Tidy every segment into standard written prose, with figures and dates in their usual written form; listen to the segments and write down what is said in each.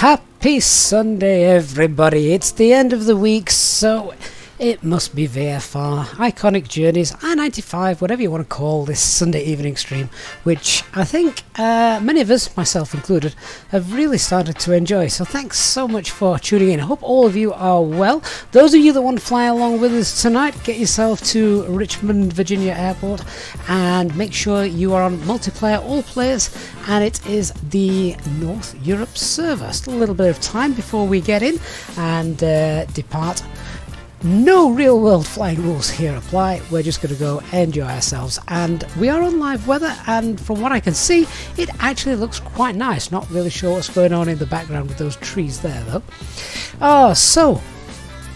Happy Sunday, everybody. It's the end of the week, so it must be VFR, Iconic Journeys, I-95, whatever you want to call this Sunday evening stream, which I think many of us, myself included, have really started to enjoy. So thanks so much for tuning in. I hope all of you are well. Those of you that want to fly along with us tonight, get yourself to Richmond, Virginia Airport and make sure you are on multiplayer, all players, and it is the North Europe server. Still a little bit of time before we get in and depart. No real world flying rules here apply. We're just going to go enjoy ourselves, and we are on live weather, and from what I can see it actually looks quite nice. Not really sure what's going on in the background with those trees there though. So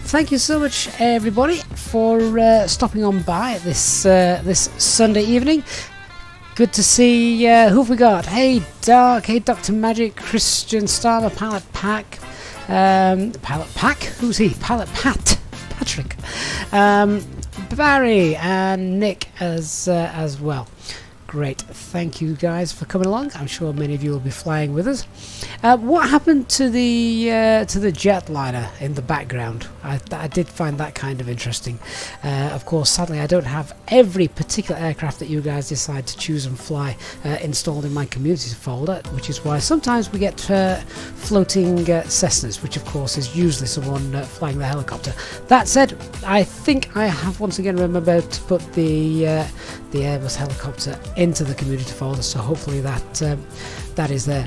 thank you so much everybody for stopping on by this this Sunday evening. Good to see who have we got? Hey Dark, hey Dr. Magic, Christian Starmer, Pallet Pack, Pallet Pack? Who's he? Pallet Pat, Patrick, Barry and Nick as well. Great, thank you guys for coming along. I'm sure many of you will be flying with us. What happened to the jetliner in the background? I did find that kind of interesting. Of course, sadly, I don't have every particular aircraft that you guys decide to choose and fly installed in my communities folder, which is why sometimes we get floating Cessnas, which of course is usually someone flying the helicopter. That said, I think I have once again remembered to put the Airbus helicopter into the community folder, so hopefully that is there.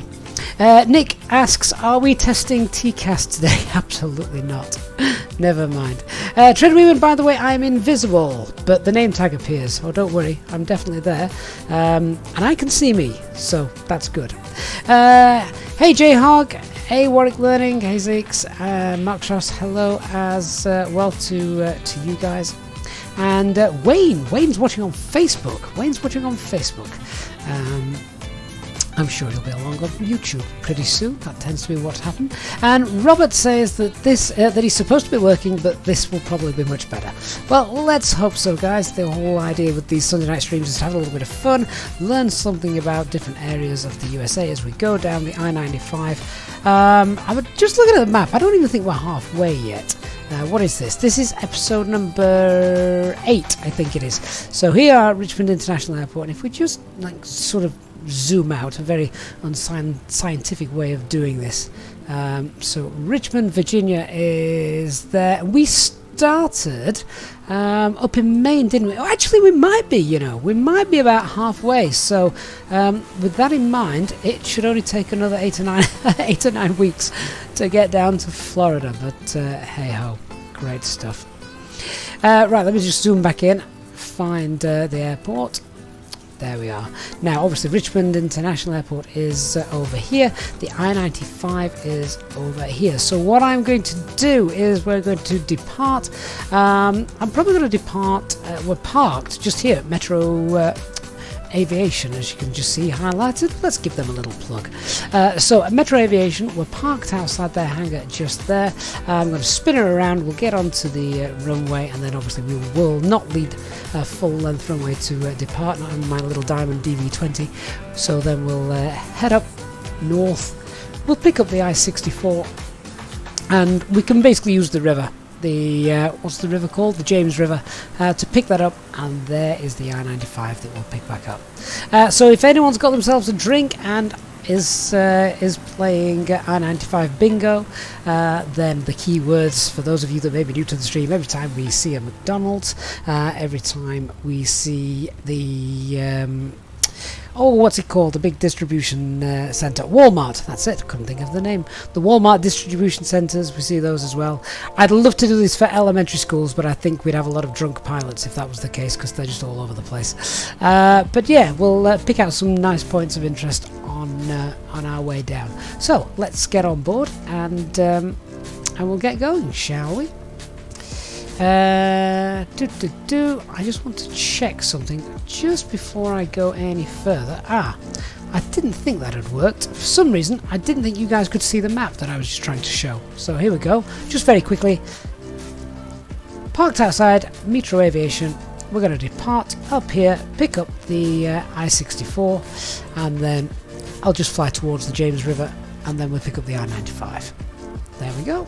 Nick asks, are we testing TCAS today? Absolutely not. Never mind. Treadweaver, by the way, I'm invisible, but the name tag appears. Oh, don't worry, I'm definitely there. And I can see me, so that's good. Hey J-Hog, hey Warwick Learning, hey Zeeks, Mark Tross, hello as well to you guys. And Wayne's watching on Facebook. I'm sure he'll be along on YouTube pretty soon. That tends to be what happened. And Robert says that that he's supposed to be working, but this will probably be much better. Well, let's hope so, guys. The whole idea with these Sunday night streams is to have a little bit of fun, learn something about different areas of the USA as we go down the I-95. I would just look at the map. I don't even think we're halfway yet. What is this? This is episode number 8, I think it is. So here are Richmond International Airport, and if we just like sort of zoom out, a very unscientific way of doing this. So Richmond, Virginia is there. We started up in Maine, didn't we? Oh, actually we might be, we might be about halfway. So with that in mind, it should only take another 8 or 9 weeks to get down to Florida, but hey ho, great stuff. Right, let me just zoom back in, find the airport. There we are. Now, obviously, Richmond International Airport is over here. The I-95 is over here. So what I'm going to do is we're going to depart. I'm probably going to depart. We're parked just here at Metro Aviation, as you can just see highlighted. Let's give them a little plug. So at Metro Aviation, we're parked outside their hangar just there. I'm going to spin her around, we'll get onto the runway, and then obviously we will not lead a full length runway to depart, not on my little Diamond DV20. So then we'll head up north, we'll pick up the I-64, and we can basically use the river. What's the river called? The James River, to pick that up, and there is the I-95 that we'll pick back up. So if anyone's got themselves a drink and is playing I-95 bingo, then the keywords for those of you that may be new to the stream: every time we see a McDonald's, every time we see the what's it called? The big distribution centre. Walmart, that's it. Couldn't think of the name. The Walmart distribution centres, we see those as well. I'd love to do this for elementary schools, but I think we'd have a lot of drunk pilots if that was the case, because they're just all over the place. But yeah, we'll pick out some nice points of interest on our way down. So let's get on board and we'll get going, shall we? I just want to check something just before I go any further. I didn't think that had worked. For some reason, I didn't think you guys could see the map that I was just trying to show. So here we go. Just very quickly. Parked outside Metro Aviation. We're going to depart up here, pick up the I-64, and then I'll just fly towards the James River and then we'll pick up the I-95. There we go.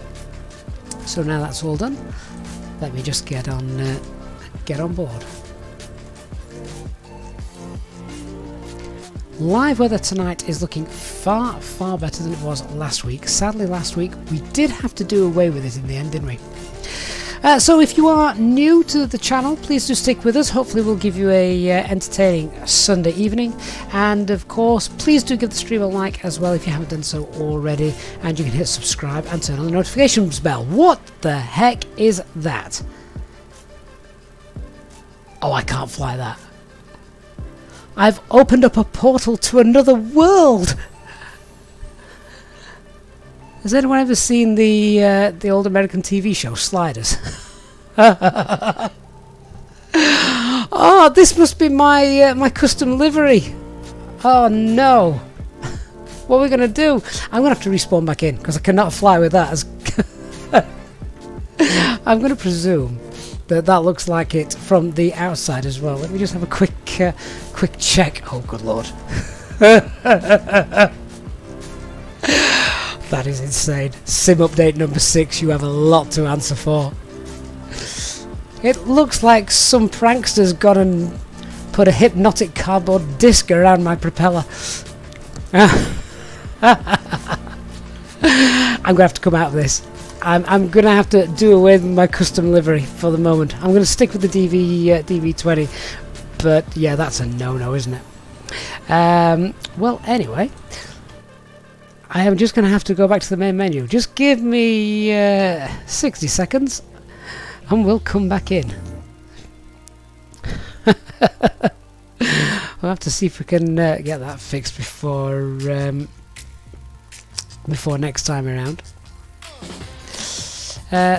So now that's all done, let me just get on board. Live weather tonight is looking far, far better than it was last week. Sadly, last week we did have to do away with it in the end, didn't we? So if you are new to the channel, please do stick with us. Hopefully we'll give you a entertaining Sunday evening. And of course, please do give the stream a like as well if you haven't done so already. And you can hit subscribe and turn on the notifications bell. What the heck is that? Oh, I can't fly that. I've opened up a portal to another world. Has anyone ever seen the old American TV show Sliders? Oh, this must be my my custom livery. Oh no! What are we gonna do? I'm gonna have to respawn back in because I cannot fly with that. I'm gonna presume that looks like it from the outside as well. Let me just have a quick check. Oh, good lord! That is insane. Sim update number 6, you have a lot to answer for. It looks like some prankster's gone and put a hypnotic cardboard disc around my propeller. I'm going to have to come out of this. I'm going to have to do away with my custom livery for the moment. I'm going to stick with the DV20. But yeah, that's a no-no, isn't it? Well, anyway, I am just going to have to go back to the main menu. Just give me 60 seconds and we'll come back in. We'll have to see if we can get that fixed before next time around.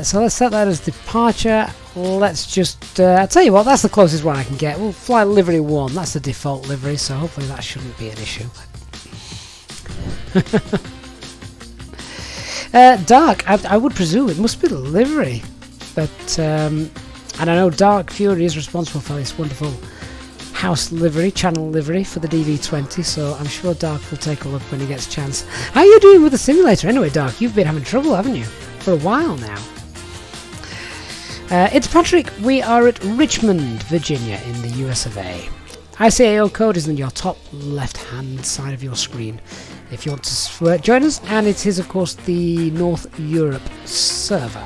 So let's set that as departure. Let's just I'll tell you what, that's the closest one I can get. We'll fly livery 1. That's the default livery, so hopefully that shouldn't be an issue. Dark, I would presume it must be the livery, but and I know Dark Fury is responsible for this wonderful house livery, channel livery for the DV20, so I'm sure Dark will take a look when he gets a chance. How are you doing with the simulator anyway, Dark? You've been having trouble, haven't you? For a while now. It's Patrick. We are at Richmond, Virginia in the US of A. ICAO code is in your top left hand side of your screen if you want to join us, and it is of course the North Europe server.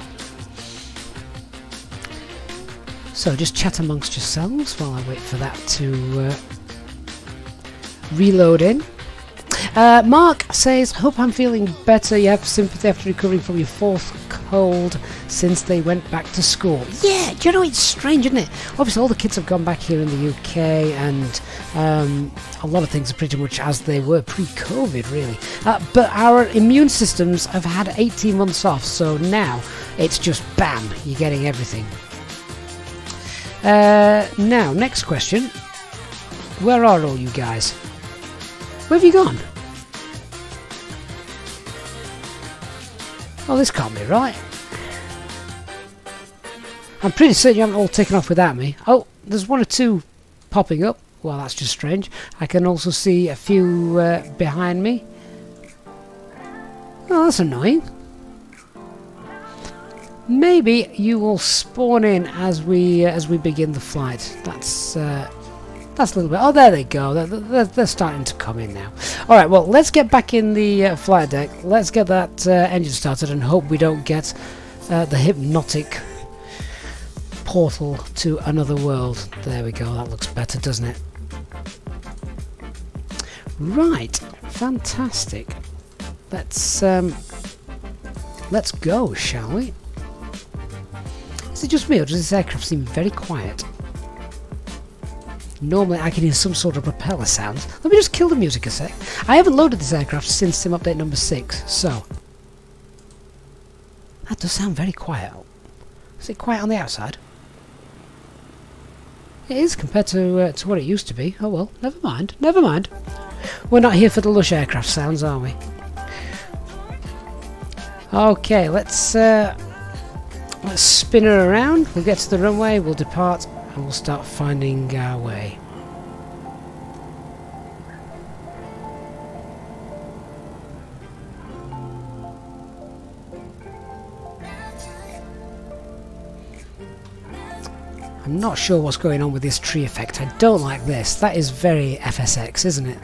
So just chat amongst yourselves while I wait for that to reload in. Mark says, hope I'm feeling better. You have sympathy after recovering from your 4th cold since they went back to school. Yeah, do you know, it's strange, isn't it? Obviously all the kids have gone back here in the UK, and a lot of things are pretty much as they were pre-COVID, really. But our immune systems have had 18 months off, so now it's just bam, you're getting everything. Now, next question. Where are all you guys? Where have you gone? Oh, this can't be right. I'm pretty certain you haven't all taken off without me. Oh, there's 1 or 2 popping up. Well, that's just strange. I can also see a few behind me. Oh, that's annoying. Maybe you will spawn in as we begin the flight. That's a little bit... Oh, there they go. They're starting to come in now. Alright, well, let's get back in the flight deck. Let's get that engine started and hope we don't get the hypnotic portal to another world. There we go. That looks better, doesn't it? Right. Fantastic. Let's go, shall we? Is it just me, or does this aircraft seem very quiet? Normally I can hear some sort of propeller sounds. Let me just kill the music a sec. I haven't loaded this aircraft since sim update number 6, so... That does sound very quiet. Is it quiet on the outside? It is compared to what it used to be. Oh well, never mind, never mind. We're not here for the lush aircraft sounds, are we? Okay, let's spin her around. We'll get to the runway, we'll depart, and we'll start finding our way. I'm not sure what's going on with this tree effect. I don't like this. That is very FSX, isn't it?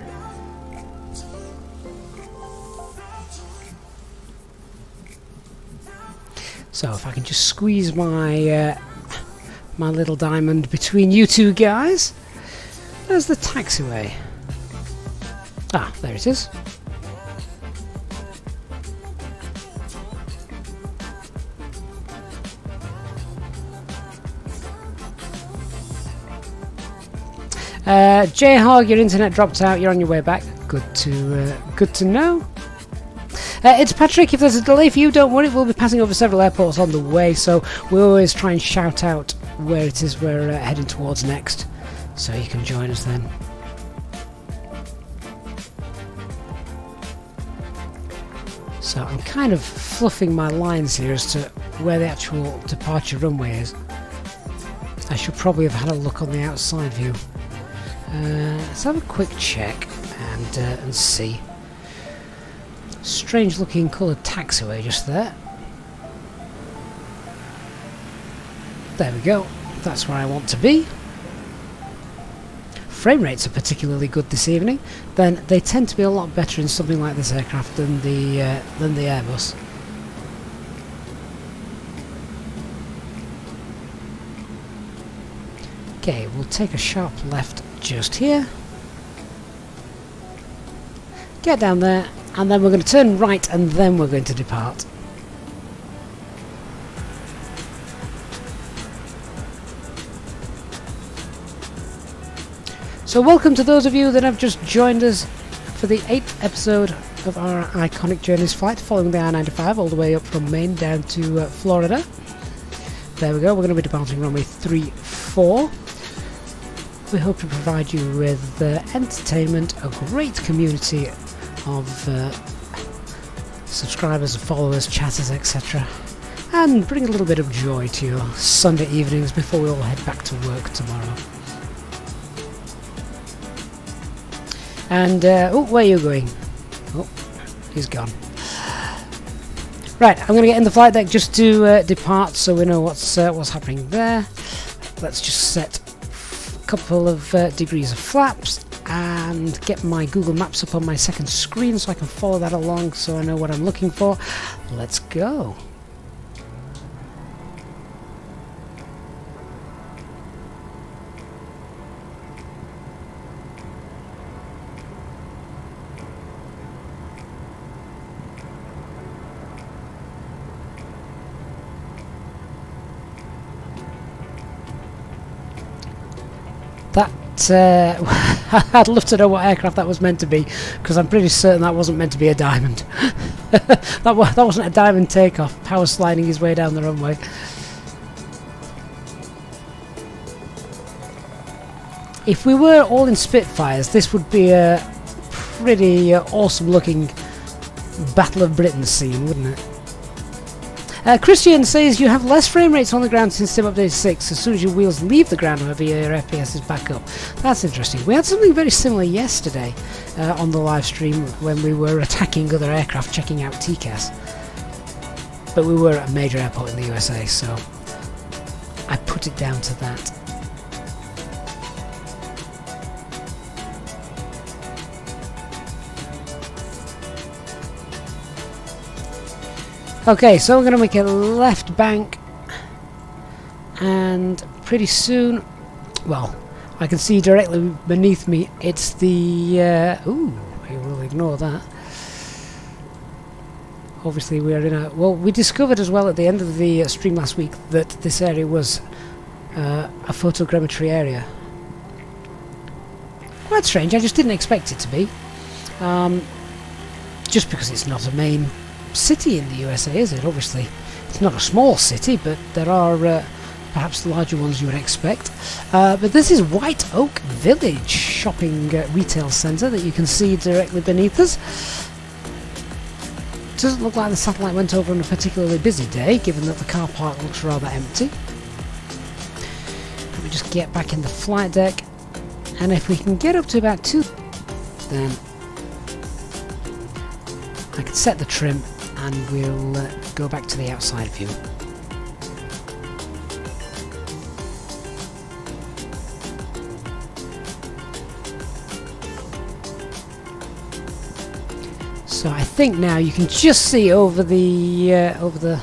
So if I can just squeeze my my little diamond between you two guys. Where's the taxiway? Ah, there it is. J-Hog, your internet dropped out. You're on your way back. Good to know. It's Patrick. If there's a delay for you, don't worry. We'll be passing over several airports on the way, so we'll always try and shout out where it is we're heading towards next, so you can join us then. So I'm kind of fluffing my lines here as to where the actual departure runway is. I should probably have had a look on the outside view. Let's have a quick check and see. Strange looking coloured taxiway just there. There we go. That's where I want to be. Frame rates are particularly good this evening. Then they tend to be a lot better in something like this aircraft than the Airbus. Okay, we'll take a sharp left just here. Get down there, and then we're going to turn right, and then we're going to depart. So welcome to those of you that have just joined us for the 8th episode of our Iconic Journeys flight, following the I-95 all the way up from Maine down to Florida. There we go, we're going to be departing runway 34. We hope to provide you with entertainment, a great community of subscribers, followers, chatters, etc. And bring a little bit of joy to your Sunday evenings before we all head back to work tomorrow. And, oh, where are you going? Oh, he's gone. Right, I'm going to get in the flight deck just to depart so we know what's happening there. Let's just set a couple of degrees of flaps and get my Google Maps up on my second screen so I can follow that along so I know what I'm looking for. Let's go. I'd love to know what aircraft that was meant to be, because I'm pretty certain that wasn't meant to be a diamond. that wasn't a diamond takeoff, power sliding his way down the runway. If we were all in Spitfires, this would be a pretty awesome looking Battle of Britain scene, wouldn't it? Christian says you have less frame rates on the ground since Sim Update 6. As soon as your wheels leave the ground, however, your FPS is back up. That's interesting. We had something very similar yesterday on the live stream when we were attacking other aircraft, checking out TCAS. But we were at a major airport in the USA, so I put it down to that. Okay, so we're going to make a left bank, and pretty soon, well, I can see directly beneath me, it's the, ooh, I will ignore that. Obviously we're in a, well, we discovered as well at the end of the stream last week that this area was a photogrammetry area. Quite strange, I just didn't expect it to be. Just because it's not a main city in the USA, is it? Obviously it's not a small city, but there are perhaps larger ones you would expect. But this is White Oak Village shopping retail centre that you can see directly beneath us. Doesn't look like the satellite went over on a particularly busy day, given that the car park looks rather empty. Let me just get back in the flight deck, and if we can get up to about 2, then I can set the trim and we'll go back to the outside view. So I think now you can just see over the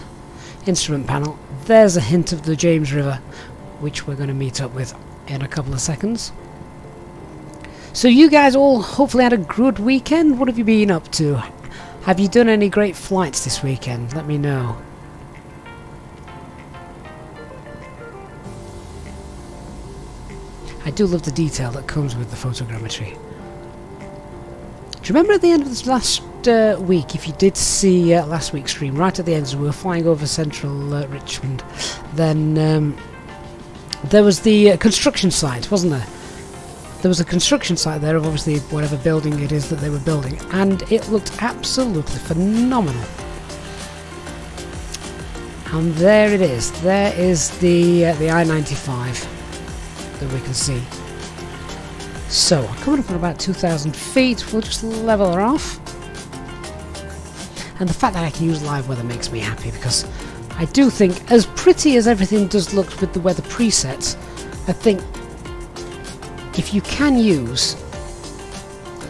instrument panel, there's a hint of the James River, which we're going to meet up with in a couple of seconds. So you guys all hopefully had a good weekend. What have you been up to? Have you done any great flights this weekend? Let me know. I do love the detail that comes with the photogrammetry. Do you remember at the end of this last week, if you did see last week's stream, right at the end as we were flying over central Richmond, then there was the construction site, wasn't there? There was a construction site there of obviously whatever building it is that they were building, and it looked absolutely phenomenal. And there it is. There is the I-95 that we can see. So, coming up at about 2,000 feet, we'll just level her off. And the fact that I can use live weather makes me happy, because I do think, as pretty as everything does look with the weather presets, I think if you can use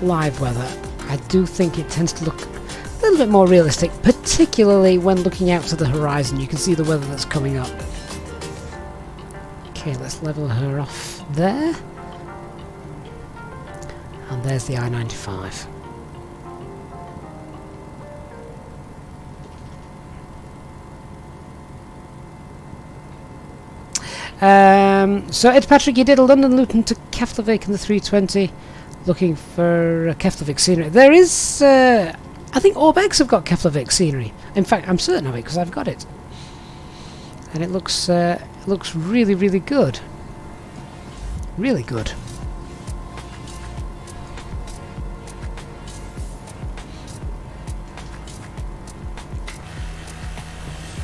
live weather, I do think it tends to look a little bit more realistic, particularly when looking out to the horizon. You can see the weather that's coming up. Okay, let's level her off there. And there's the I-95. So Ed Patrick, you did a London Luton to Keflavik in the 320, looking for Keflavik scenery. There is, I think Orbex have got Keflavik scenery. In fact, I'm certain of it because I've got it, and it looks really, really good. Really good.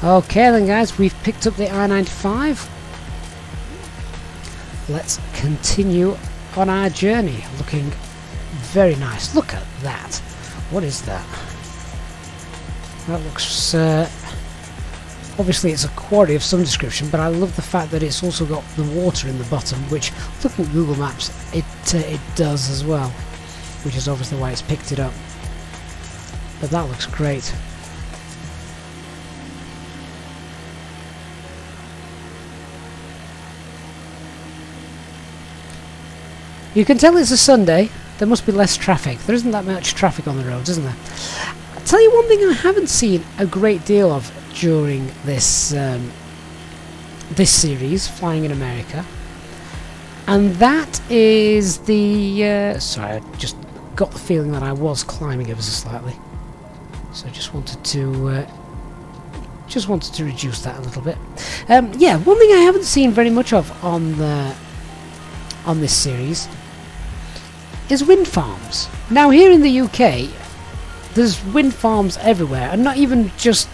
Okay then guys, we've picked up the I-95. Let's continue on our journey. Looking very nice. Look at that. What is that? That looks... obviously it's a quarry of some description, but I love the fact that it's also got the water in the bottom, which, looking at Google Maps, it does as well, which is obviously why it's picked it up. But that looks great. You can tell it's a Sunday. There must be less traffic. There isn't that much traffic on the roads, isn't there? I'll tell you one thing I haven't seen a great deal of during this this series, Flying in America, and that is the... sorry, I just got the feeling that I was climbing ever so slightly, so I just wanted to reduce that a little bit. Yeah, one thing I haven't seen very much of on this series is wind farms. Now here in the UK there's wind farms everywhere, and not even just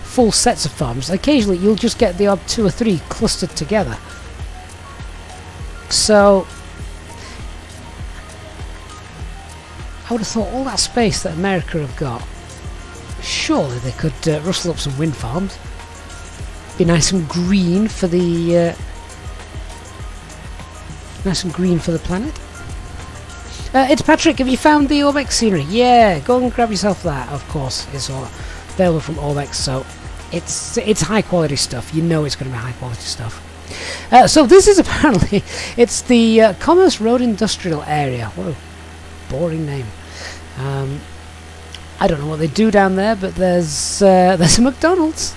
full sets of farms. Occasionally you'll just get the odd 2 or 3 clustered together. So I would have thought all that space that America have got, surely they could rustle up some wind farms. Be nice and green for the planet. It's Patrick, have you found the Orbex scenery? Yeah, go and grab yourself that. Of course, it's all available from Orbex, so it's high quality stuff. You know it's going to be high quality stuff. So this is apparently, it's the Commerce Road Industrial Area. What a boring name. I don't know what they do down there, but there's a McDonald's.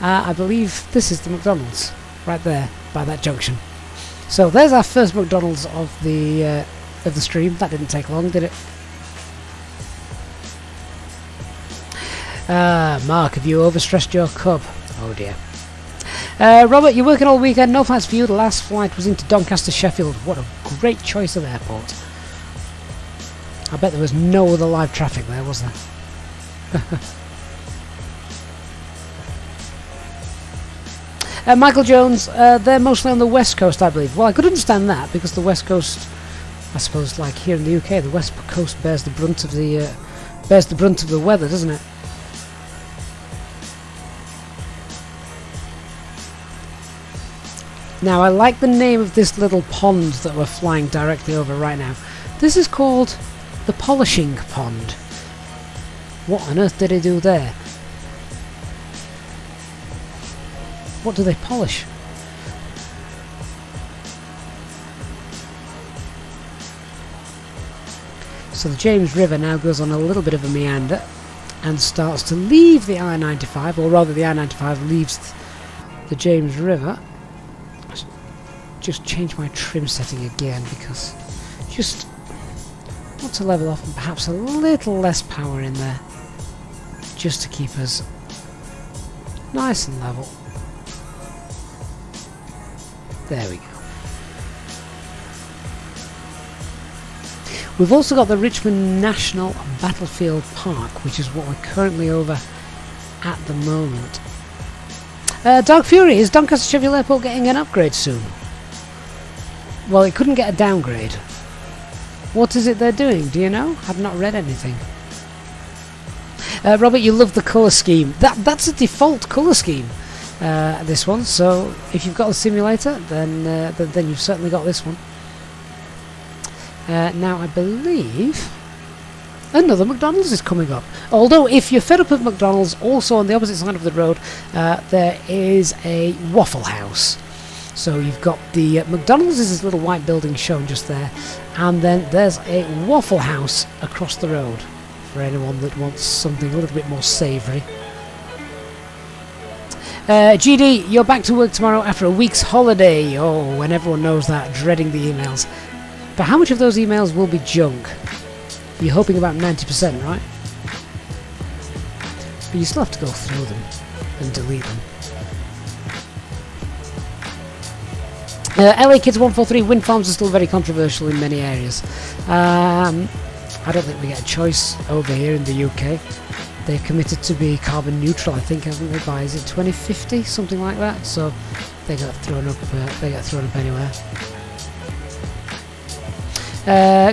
I believe this is the McDonald's right there by that junction. So there's our first McDonald's of the stream. That didn't take long, did it? Mark, have you overstressed your cub? Oh dear. Robert, you're working all weekend. No flights for you. The last flight was into Doncaster, Sheffield. What a great choice of airport. I bet there was no other live traffic there, was there? Michael Jones, they're mostly on the west coast, I believe. Well, I could understand that, because the west coast, I suppose, like here in the UK, the west coast bears the brunt of the weather, doesn't it? Now, I like the name of this little pond that we're flying directly over right now. This is called the Polishing Pond, What on earth did he do there? What do they polish? So the James River now goes on a little bit of a meander and starts to leave the I-95, or rather the I-95 leaves the James River. Just change my trim setting again because just want to level off and perhaps a little less power in there just to keep us nice and level. There we go. We've also got the Richmond National Battlefield Park, which is what we're currently over at the moment. Dark Fury, is Doncaster Sheffield Airport getting an upgrade soon? Well, it couldn't get a downgrade. What is it they're doing? Do you know? I've not read anything. Robert, you love the colour scheme. That's a default colour scheme, this one. So if you've got a simulator, then you've certainly got this one. Now I believe another McDonald's is coming up. Although if you're fed up of McDonald's, also on the opposite side of the road there is a Waffle House. So you've got the McDonald's is this little white building shown just there, and then there's a Waffle House across the road for anyone that wants something a little bit more savoury. GD, you're back to work tomorrow after a week's holiday. Oh, and everyone knows that, dreading the emails. But how much of those emails will be junk? You're hoping about 90%, right? But you still have to go through them and delete them. LA Kids 143, wind farms are still very controversial in many areas. I don't think we get a choice over here in the UK. They're committed to be carbon neutral, I think, haven't they, by, is it 2050, something like that? So they get thrown up anywhere.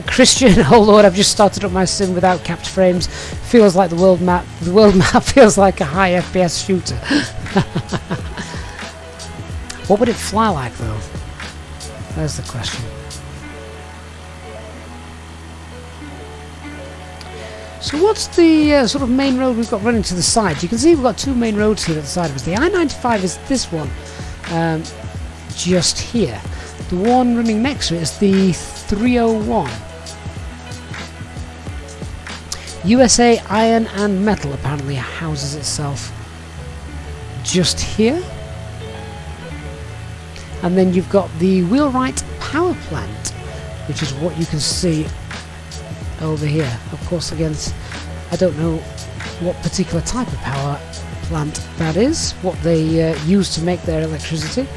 Christian, oh lord, I've just started up my sim without capped frames. Feels like the world map feels like a high FPS shooter. What would it fly like though? There's the question. So what's the sort of main road we've got running to the side? You can see we've got two main roads here at the side of us. The I-95 is this one, just here. The one running next to it is the 301. USA Iron and Metal apparently houses itself just here. And then you've got the Wheelwright Power Plant, which is what you can see over here. Of course, again, I don't know what particular type of power plant that is, what they use to make their electricity.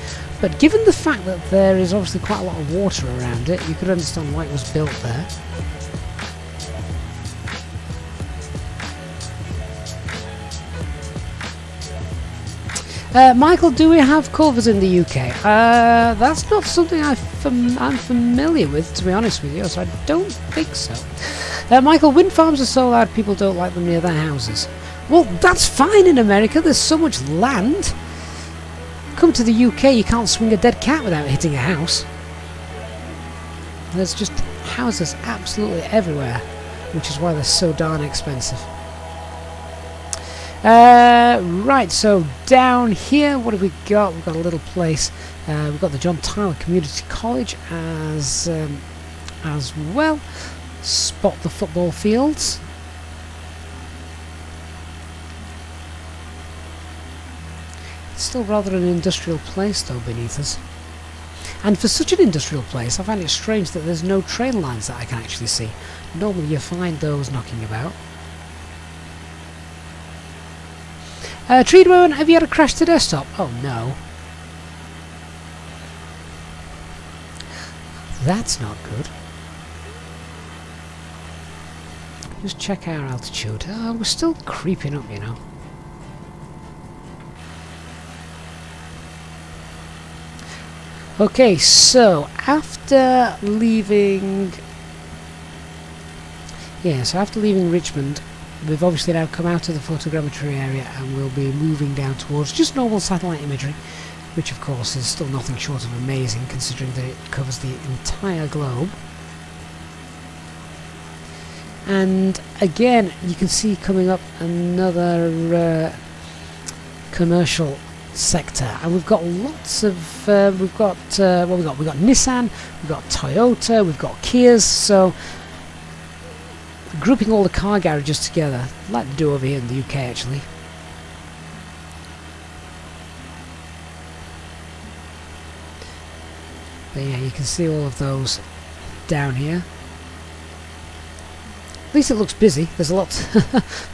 But given the fact that there is obviously quite a lot of water around it, you could understand why it was built there. Michael, do we have covers in the UK? That's not something I'm familiar with, to be honest with you, so I don't think so. Michael, wind farms are so loud people don't like them near their houses. Well, that's fine in America, there's so much land. Come to the UK, you can't swing a dead cat without hitting a house. There's just houses absolutely everywhere, which is why they're so darn expensive. Right, so down here, what have we got? We've got a little place. We've got the John Tyler Community College as well. Spot the football fields. It's still rather an industrial place though beneath us. And for such an industrial place, I find it strange that there's no train lines that I can actually see. Normally you find those knocking about. Treadwell, have you had a crash to desktop? Oh no. That's not good. Just check our altitude. We're still creeping up, you know. Okay, so after leaving Richmond, we've obviously now come out of the photogrammetry area and we'll be moving down towards just normal satellite imagery, which of course is still nothing short of amazing considering that it covers the entire globe. And again, you can see coming up another commercial sector, and we've got lots of we've got Nissan, we've got Toyota, we've got Kias. So grouping all the car garages together, like they do over here in the UK actually. But yeah, you can see all of those down here. At least it looks busy. There's a lot.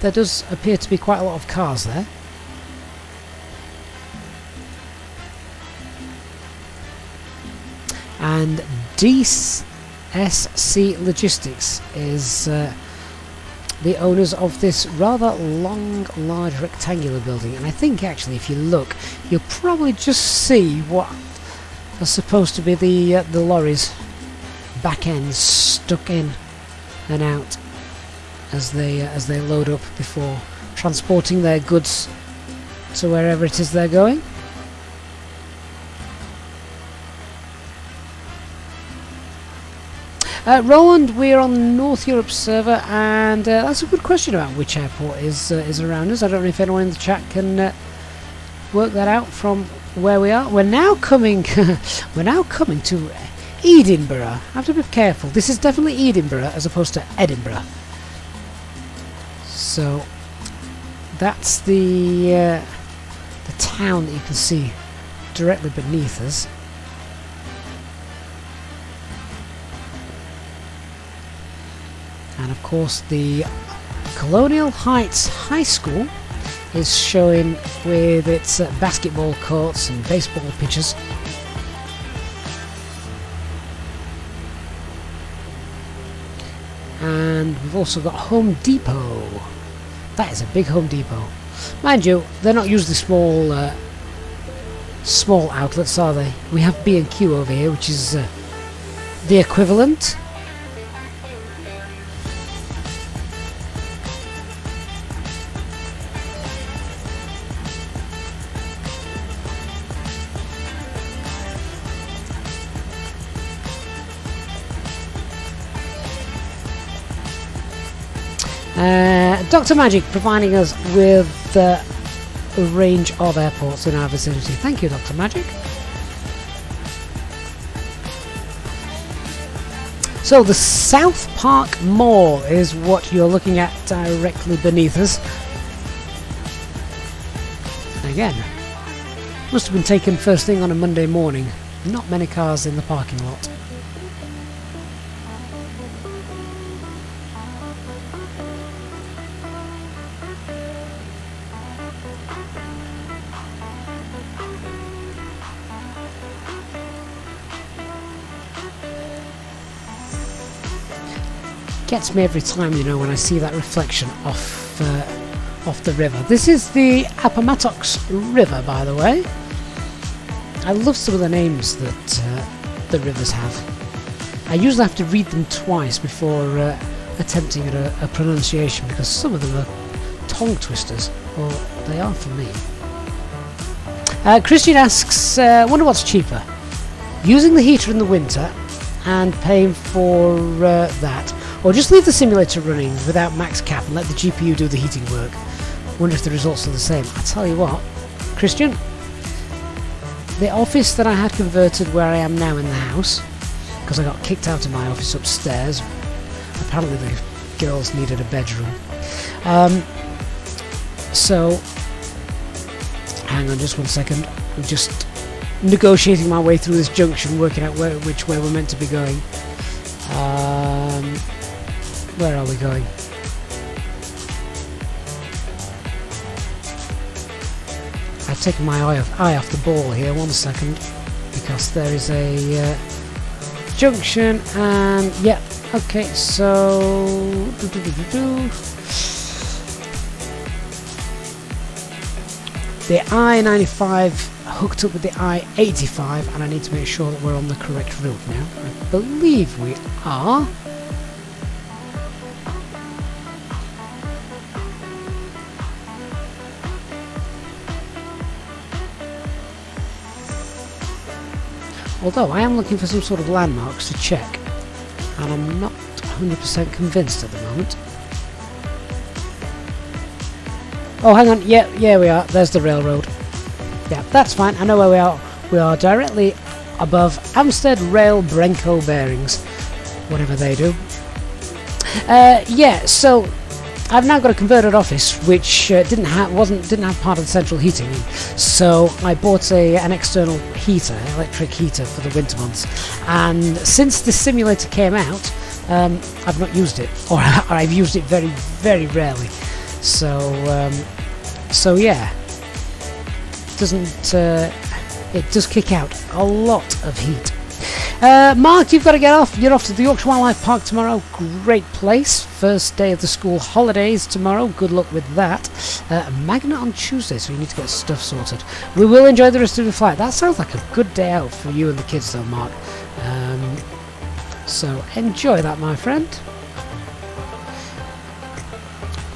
There does appear to be quite a lot of cars there. And DSC Logistics is the owners of this rather long, large rectangular building. And I think actually if you look, you'll probably just see what are supposed to be the lorries' back ends stuck in and out as they load up before transporting their goods to wherever it is they're going. Roland, we're on the North Europe server, and that's a good question about which airport is around us. I don't know if anyone in the chat can work that out from where we are. We're now coming to Edinburgh. I have to be careful. This is definitely Edinburgh as opposed to Edinburgh. So that's the town that you can see directly beneath us. And of course the Colonial Heights High School is showing with its basketball courts and baseball pitches. And we've also got Home Depot. That is a big Home Depot. Mind you, they're not usually small outlets, are they? We have B&Q over here, which is the equivalent. Dr. Magic providing us with a range of airports in our vicinity. Thank you, Dr. Magic. So the South Park Mall is what you're looking at directly beneath us. Again, must have been taken first thing on a Monday morning. Not many cars in the parking lot. Gets me every time, you know, when I see that reflection off the river. This is the Appomattox River, by the way. I love some of the names that the rivers have. I usually have to read them twice before attempting at a pronunciation, because some of them are tongue twisters, or they are for me. Christian asks, wonder what's cheaper, using the heater in the winter and paying for that, or just leave the simulator running without max cap and let the GPU do the heating work. Wonder if the results are the same. I tell you what, Christian, the office that I had converted where I am now in the house, because I got kicked out of my office upstairs, apparently the girls needed a bedroom. So, hang on just one second, I'm just negotiating my way through this junction, working out which way we're meant to be going. Where are we going? I've taken my eye off the ball here, one second, because there is a junction, and yeah, okay, so the I-95 hooked up with the I-85, and I need to make sure that we're on the correct route now. I believe we are. Although I am looking for some sort of landmarks to check. and I'm not 100% convinced at the moment. Oh, hang on, yeah, we are. There's the railroad. Yeah, that's fine. I know where we are. We are directly above Amstead Rail Brenco bearings, whatever they do. Yeah, so I've now got a converted office which didn't have part of the central heating in, so I bought an external heater, electric heater for the winter months. And since the simulator came out, I've not used it, or I've used it very, very rarely. So yeah, it does kick out a lot of heat. Mark, you've got to get off. You're off to the Yorkshire Wildlife Park tomorrow. Great place. First day of the school holidays tomorrow. Good luck with that. Magnet on Tuesday, so you need to get stuff sorted. We will enjoy the rest of the flight. That sounds like a good day out for you and the kids though, Mark. So enjoy that, my friend.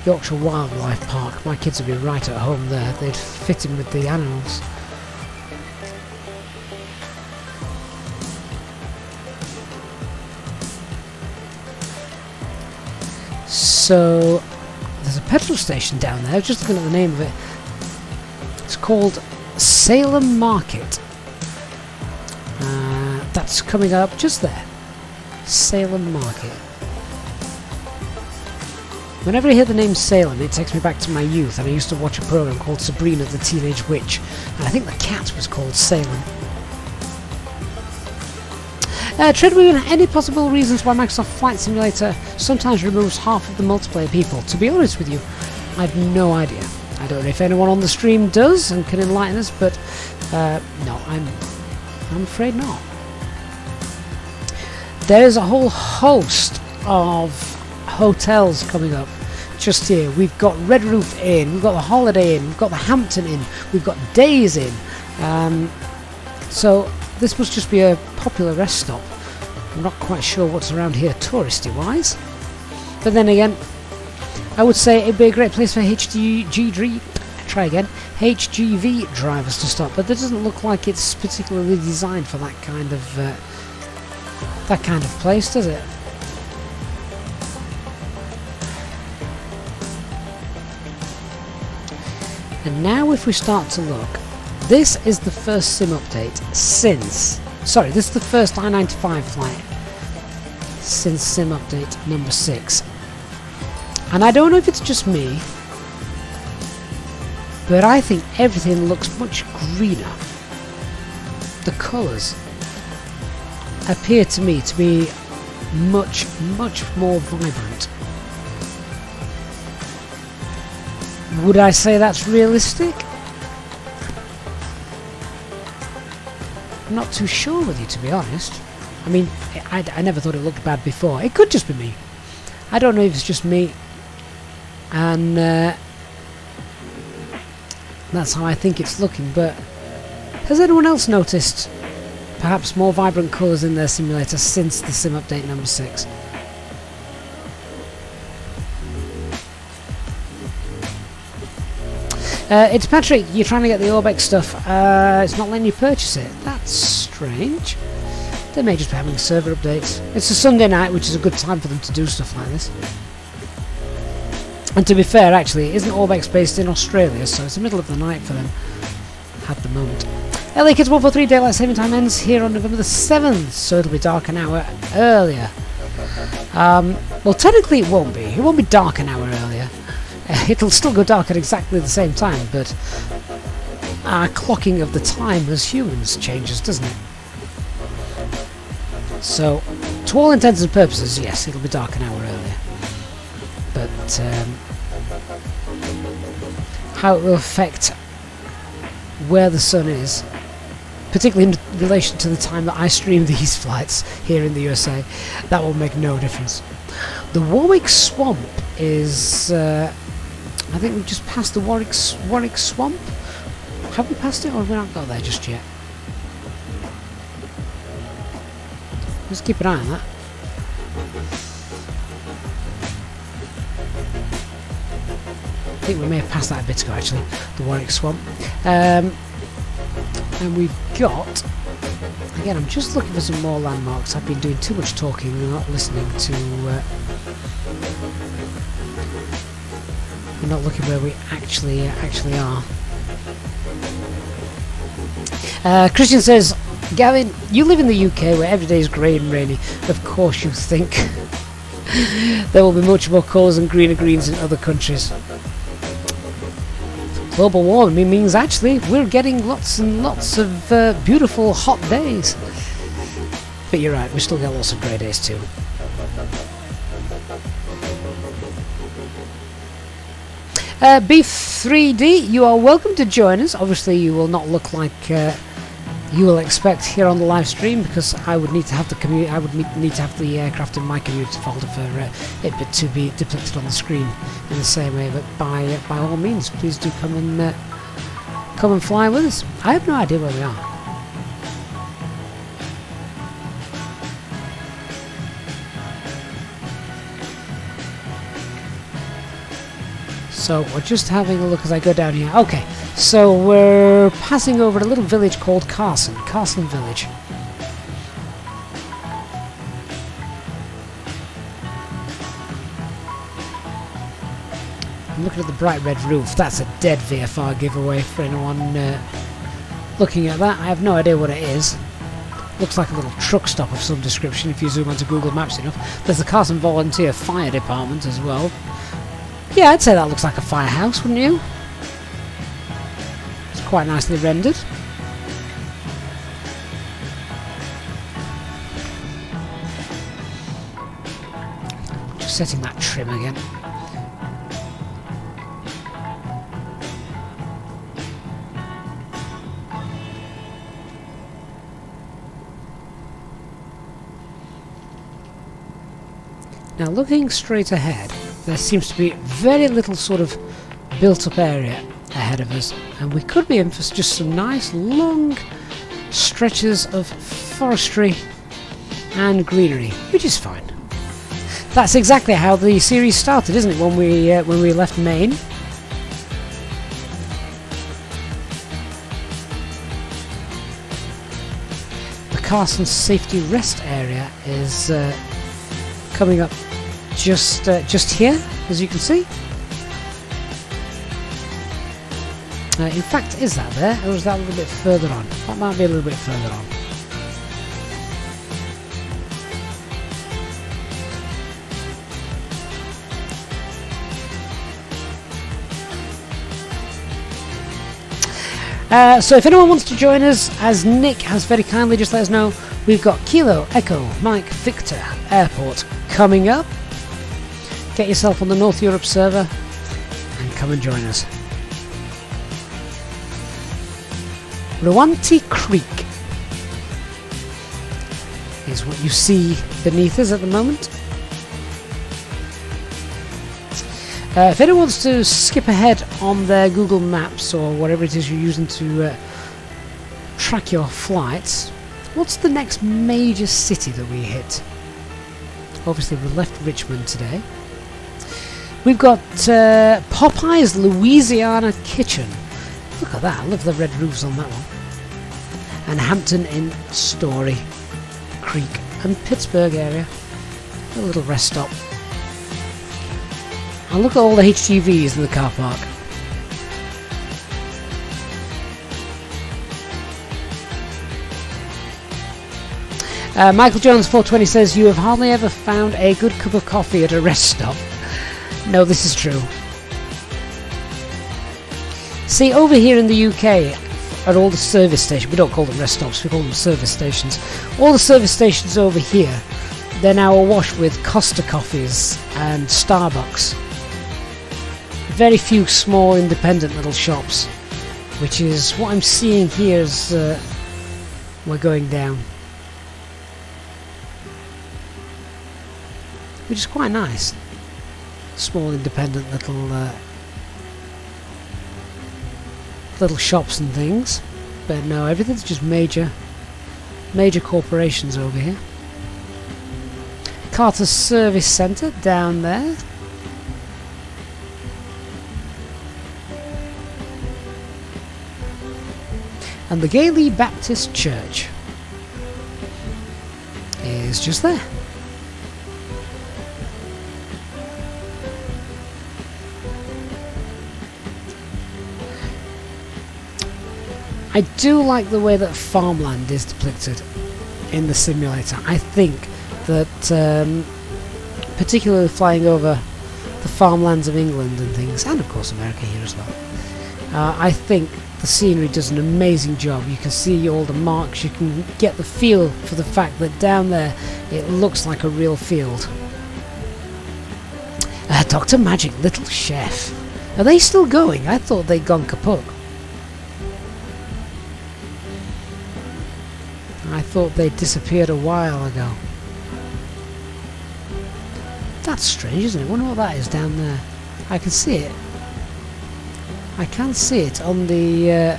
Yorkshire Wildlife Park. My kids would be right at home there. They'd fit in with the animals. So there's a petrol station down there, just looking at the name of it. It's called Salem Market. That's coming up just there. Salem Market. Whenever I hear the name Salem, it takes me back to my youth, and I used to watch a program called Sabrina the Teenage Witch, and I think the cat was called Salem. Treadway, any possible reasons why Microsoft Flight Simulator sometimes removes half of the multiplayer people? To be honest with you, I have no idea. I don't know if anyone on the stream does and can enlighten us, but no, I'm afraid not. There's a whole host of hotels coming up just here. We've got Red Roof Inn, we've got the Holiday Inn, we've got the Hampton Inn, we've got Days Inn. So this must just be a popular rest stop. I'm not quite sure what's around here touristy wise, but then again, I would say it'd be a great place for HGV drivers to stop, but it doesn't look like it's particularly designed for that kind of place, does it? And now if we start to look, this is the first sim update since... Sorry, this is the first I-95 flight since sim update number 6. And I don't know if it's just me, but I think everything looks much greener. The colours appear to me to be much, much more vibrant. Would I say that's realistic? I'm not too sure with you, to be honest. I mean, I never thought it looked bad before. It could just be me. I don't know if it's just me. And that's how I think it's looking. But has anyone else noticed perhaps more vibrant colours in their simulator since the sim update number 6? It's Patrick, you're trying to get the Orbex stuff. It's not letting you purchase it. That's strange. They may just be having server updates. It's a Sunday night, which is a good time for them to do stuff like this. And to be fair, actually, isn't Orbex based in Australia, so it's the middle of the night for them at the moment. LA Kids 143 Daylight Saving Time ends here on November the 7th, so it'll be dark an hour earlier. Well, technically it won't be. It won't be dark an hour earlier. It'll still go dark at exactly the same time, but our clocking of the time as humans changes, doesn't it? So, to all intents and purposes, yes, it'll be dark an hour earlier. But how it will affect where the sun is, particularly in relation to the time that I stream these flights here in the USA, that will make no difference. The Warwick Swamp is... I think we've just passed the Warwick Swamp. Have we passed it, or have we not got there just yet? Let's keep an eye on that. I think we may have passed that a bit ago, actually, the Warwick Swamp. And we've got Again, I'm just looking for some more landmarks. I've been doing too much talking and not listening to... we're not looking where we actually are. Christian says, Gavin, you live in the UK where every day is grey and rainy. Of course you think there will be much more colours and greener greens in other countries. Global warming means actually we're getting lots and lots of beautiful hot days. But you're right, we still get lots of grey days too. Beef3D, you are welcome to join us. Obviously you will not look like you will expect here on the live stream, because I would need to have the the aircraft in my community folder for it to be depicted on the screen in the same way. But by all means, please do come and fly with us. I have no idea where we are. So we're just having a look as I go down here. Okay, so we're passing over a little village called Carson Village. I'm looking at the bright red roof. That's a dead VFR giveaway for anyone looking at that. I have no idea what it is. Looks like a little truck stop of some description if you zoom onto Google Maps enough. There's the Carson Volunteer Fire Department as well. Yeah, I'd say that looks like a firehouse, wouldn't you? It's quite nicely rendered. Just setting that trim again. Now, looking straight ahead, there seems to be very little sort of built-up area ahead of us, and we could be in for just some nice long stretches of forestry and greenery, which is fine. That's exactly how the series started, isn't it? When we left Maine. The Carson Safety Rest Area is coming up just here, as you can see. In fact, is that there, or is that a little bit further on? That might be a little bit further on. So if anyone wants to join us, as Nick has very kindly just let us know, we've got Kilo Echo Mike Victor Airport coming up. Get yourself on the North Europe server and come and join us. Rwanti Creek is what you see beneath us at the moment. If anyone wants to skip ahead on their Google Maps or whatever it is you're using to track your flights, what's the next major city that we hit? Obviously we left Richmond today. We've got Popeye's Louisiana Kitchen. Look at that, I love the red roofs on that one. And Hampton in Story Creek and Pittsburgh area. A little rest stop. And look at all the HGVs in the car park. Michael Jones 420 says, you have hardly ever found a good cup of coffee at a rest stop. No, this is true. See, over here in the UK, at all the service stations, we don't call them rest stops, we call them service stations. All the service stations over here, they're now awash with Costa coffees and Starbucks. Very few small independent little shops, which is what I'm seeing here as we're going down. Which is quite nice. Small independent little shops and things, but no, everything's just major corporations over here. Carter Service Centre down there. And the Gayley Baptist Church is just there. I do like the way that farmland is depicted in the simulator. I think that particularly flying over the farmlands of England and things, and of course America here as well, I think the scenery does an amazing job. You can see all the marks, you can get the feel for the fact that down there it looks like a real field. Dr. Magic, Little Chef. Are they still going? I thought they'd gone kaput. I thought they disappeared a while ago. That's strange, isn't it? I wonder what that is down there. I can see it. I can see it on the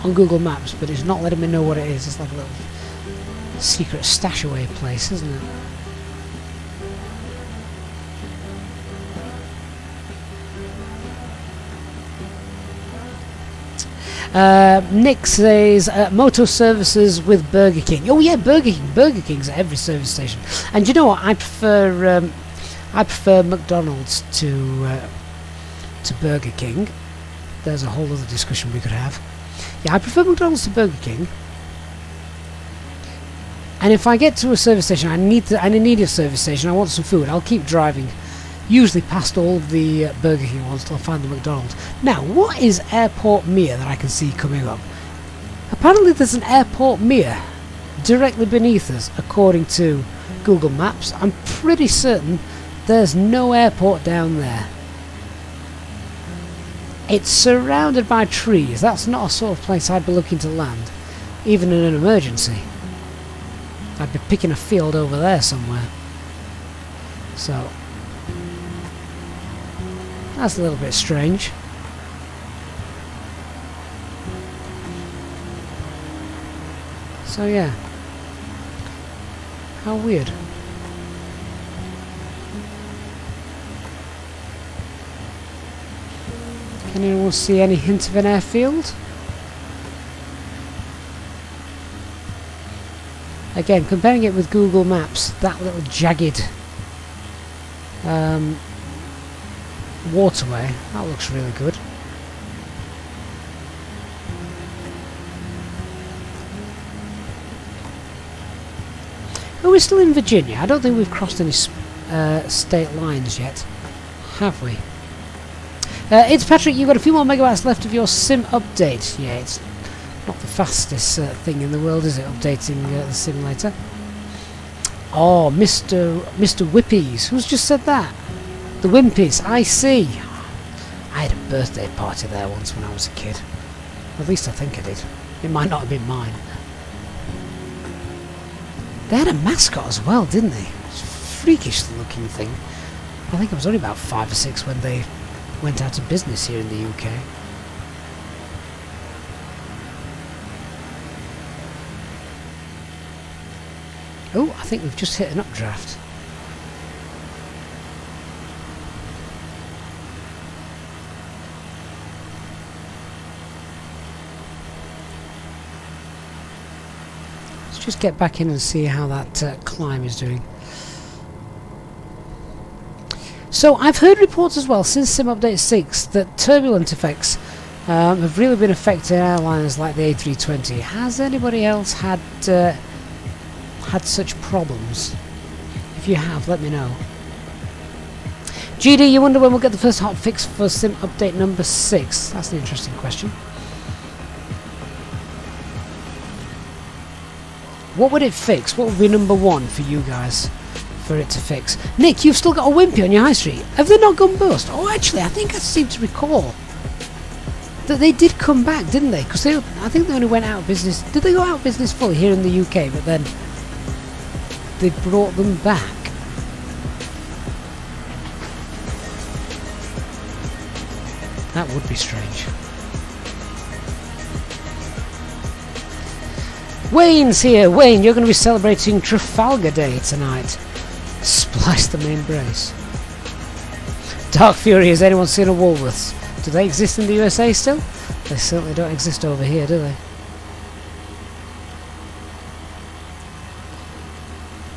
on Google Maps, but it's not letting me know what it is. It's like a little secret stash away place, isn't it? Nick says motor services with Burger King. Oh yeah, Burger King. Burger King's at every service station. And you know what? I prefer McDonald's to Burger King. There's a whole other discussion we could have. Yeah, I prefer McDonald's to Burger King. And if I get to a service station, I need a service station. I want some food. I'll keep driving. Usually past all the Burger King ones till I find the McDonald's. Now, what is Airport Mere that I can see coming up? Apparently there's an Airport Mere directly beneath us, according to Google Maps. I'm pretty certain there's no airport down there. It's surrounded by trees. That's not a sort of place I'd be looking to land, even in an emergency. I'd be picking a field over there somewhere. So that's a little bit strange. So yeah, how weird. Can anyone see any hint of an airfield? Again, comparing it with Google Maps, that little jagged waterway, that looks really good. Oh, we're still in Virginia. I don't think we've crossed any state lines yet, have we? It's Patrick, you've got a few more megabytes left of your sim update. Yeah, it's not the fastest thing in the world, is it, updating the simulator? Oh, Mr. Whippies. Who's just said that? The Wimpies, I see. I had a birthday party there once when I was a kid. At least I think I did. It might not have been mine. They had a mascot as well, didn't they? It's a freakish looking thing. I think I was only about 5 or 6 when they went out of business here in the UK. Oh, I think we've just hit an updraft. Let's just get back in and see how that climb is doing. So I've heard reports as well since Sim Update 6 that turbulent effects have really been affecting airlines like the A320. Has anybody else had such problems? If you have, let me know. GD, you wonder when we'll get the first hot fix for Sim Update number 6? That's an interesting question. What would it fix? What would be number 1 for you guys for it to fix? Nick, you've still got a Wimpy on your high street. Have they not gone bust? Oh, actually, I think I seem to recall that they did come back, didn't they? Because I think they only went out of business. Did they go out of business fully here in the UK, but then they brought them back? That would be strange. Wayne's here. Wayne, you're going to be celebrating Trafalgar Day tonight. Splice the main brace. Dark Fury, has anyone seen a Woolworths? Do they exist in the USA still? They certainly don't exist over here, do they?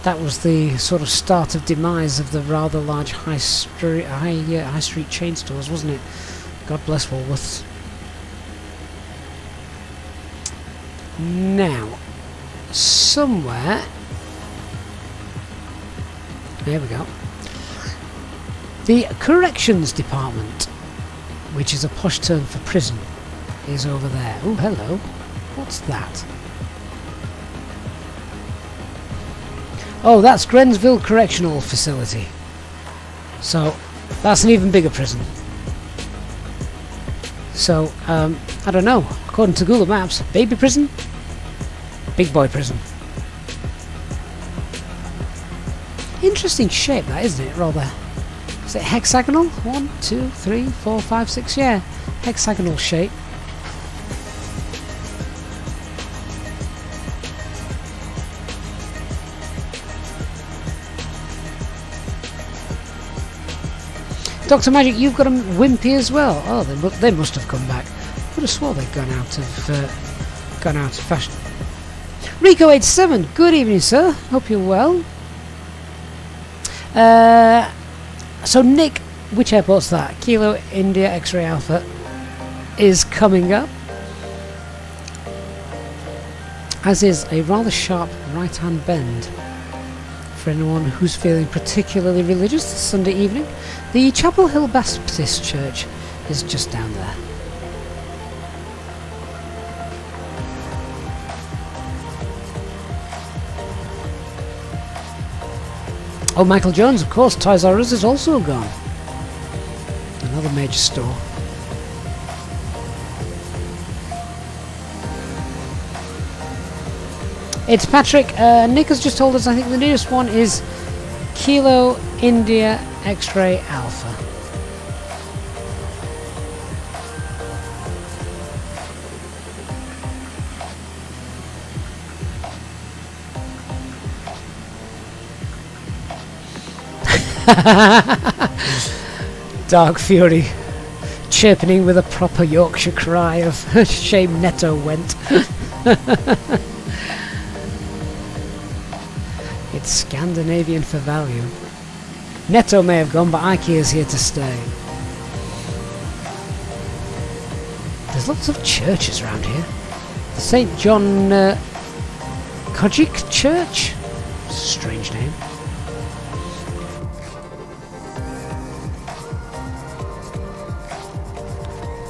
that was the sort of start of demise of the rather large high street chain stores, wasn't it? God bless Woolworths. Now, somewhere, there we go. The Corrections Department, which is a posh term for prison, is over there. Oh, hello. What's that? Oh, that's Grenville Correctional Facility. So, that's an even bigger prison. So, I don't know. According to Google Maps, baby prison, big boy prison. Interesting shape, that, isn't it? Rather. Is it hexagonal? 1, 2, 3, 4, 5, 6. Yeah, hexagonal shape. Dr. Magic, you've got a Wimpy as well. Oh, they must have come back. I would have swore they'd gone out of fashion. Rico87, good evening, sir. Hope you're well. So Nick, which airport's that? Kilo India X-Ray Alpha is coming up, as is a rather sharp right-hand bend. For anyone who's feeling particularly religious this Sunday evening, the Chapel Hill Baptist Church is just down there. Oh, Michael Jones, of course, Toys R Us is also gone. Another major store. It's Patrick. Nick has just told us, I think the nearest one is Kilo India X-Ray Alpha. Dark Fury chirping with a proper Yorkshire cry of shame Netto went. It's Scandinavian for value. Netto may have gone, but IKEA's here to stay. There's lots of churches around here. The St. John Kojic Church? It's a strange name.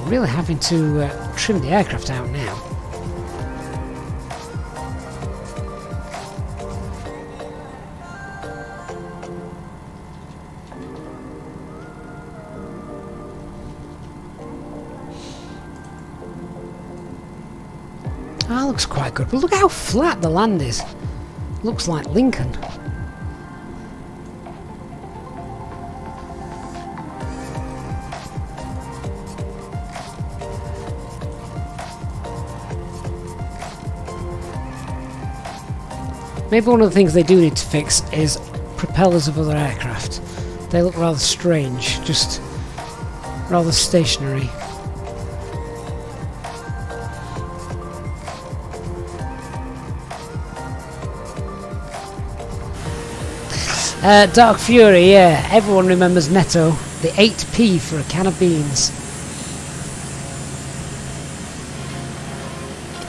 I'm really having to trim the aircraft out now. That looks quite good, but look how flat the land is. Looks like Lincoln. Maybe one of the things they do need to fix is propellers of other aircraft. They look rather strange, just rather stationary. Dark Fury, yeah, everyone remembers Netto, the 8p for a can of beans.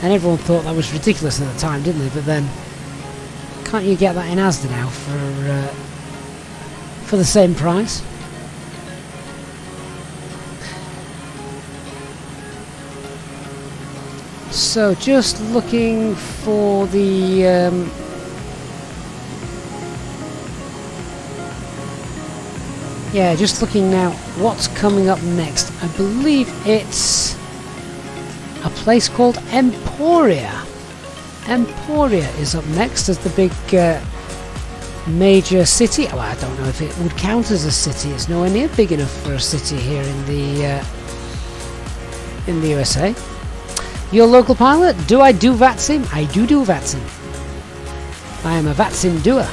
And everyone thought that was ridiculous at the time, didn't they? But then, can't you get that in Asda now for the same price? So just looking for the yeah, just looking now what's coming up next. I believe it's a place called Emporia. Emporia is up next as the big major city. Well, I don't know if it would count as a city. It's nowhere near big enough for a city here in the USA. Your local pilot? Do I do VATSIM? I do VATSIM. I am a VATSIM doer.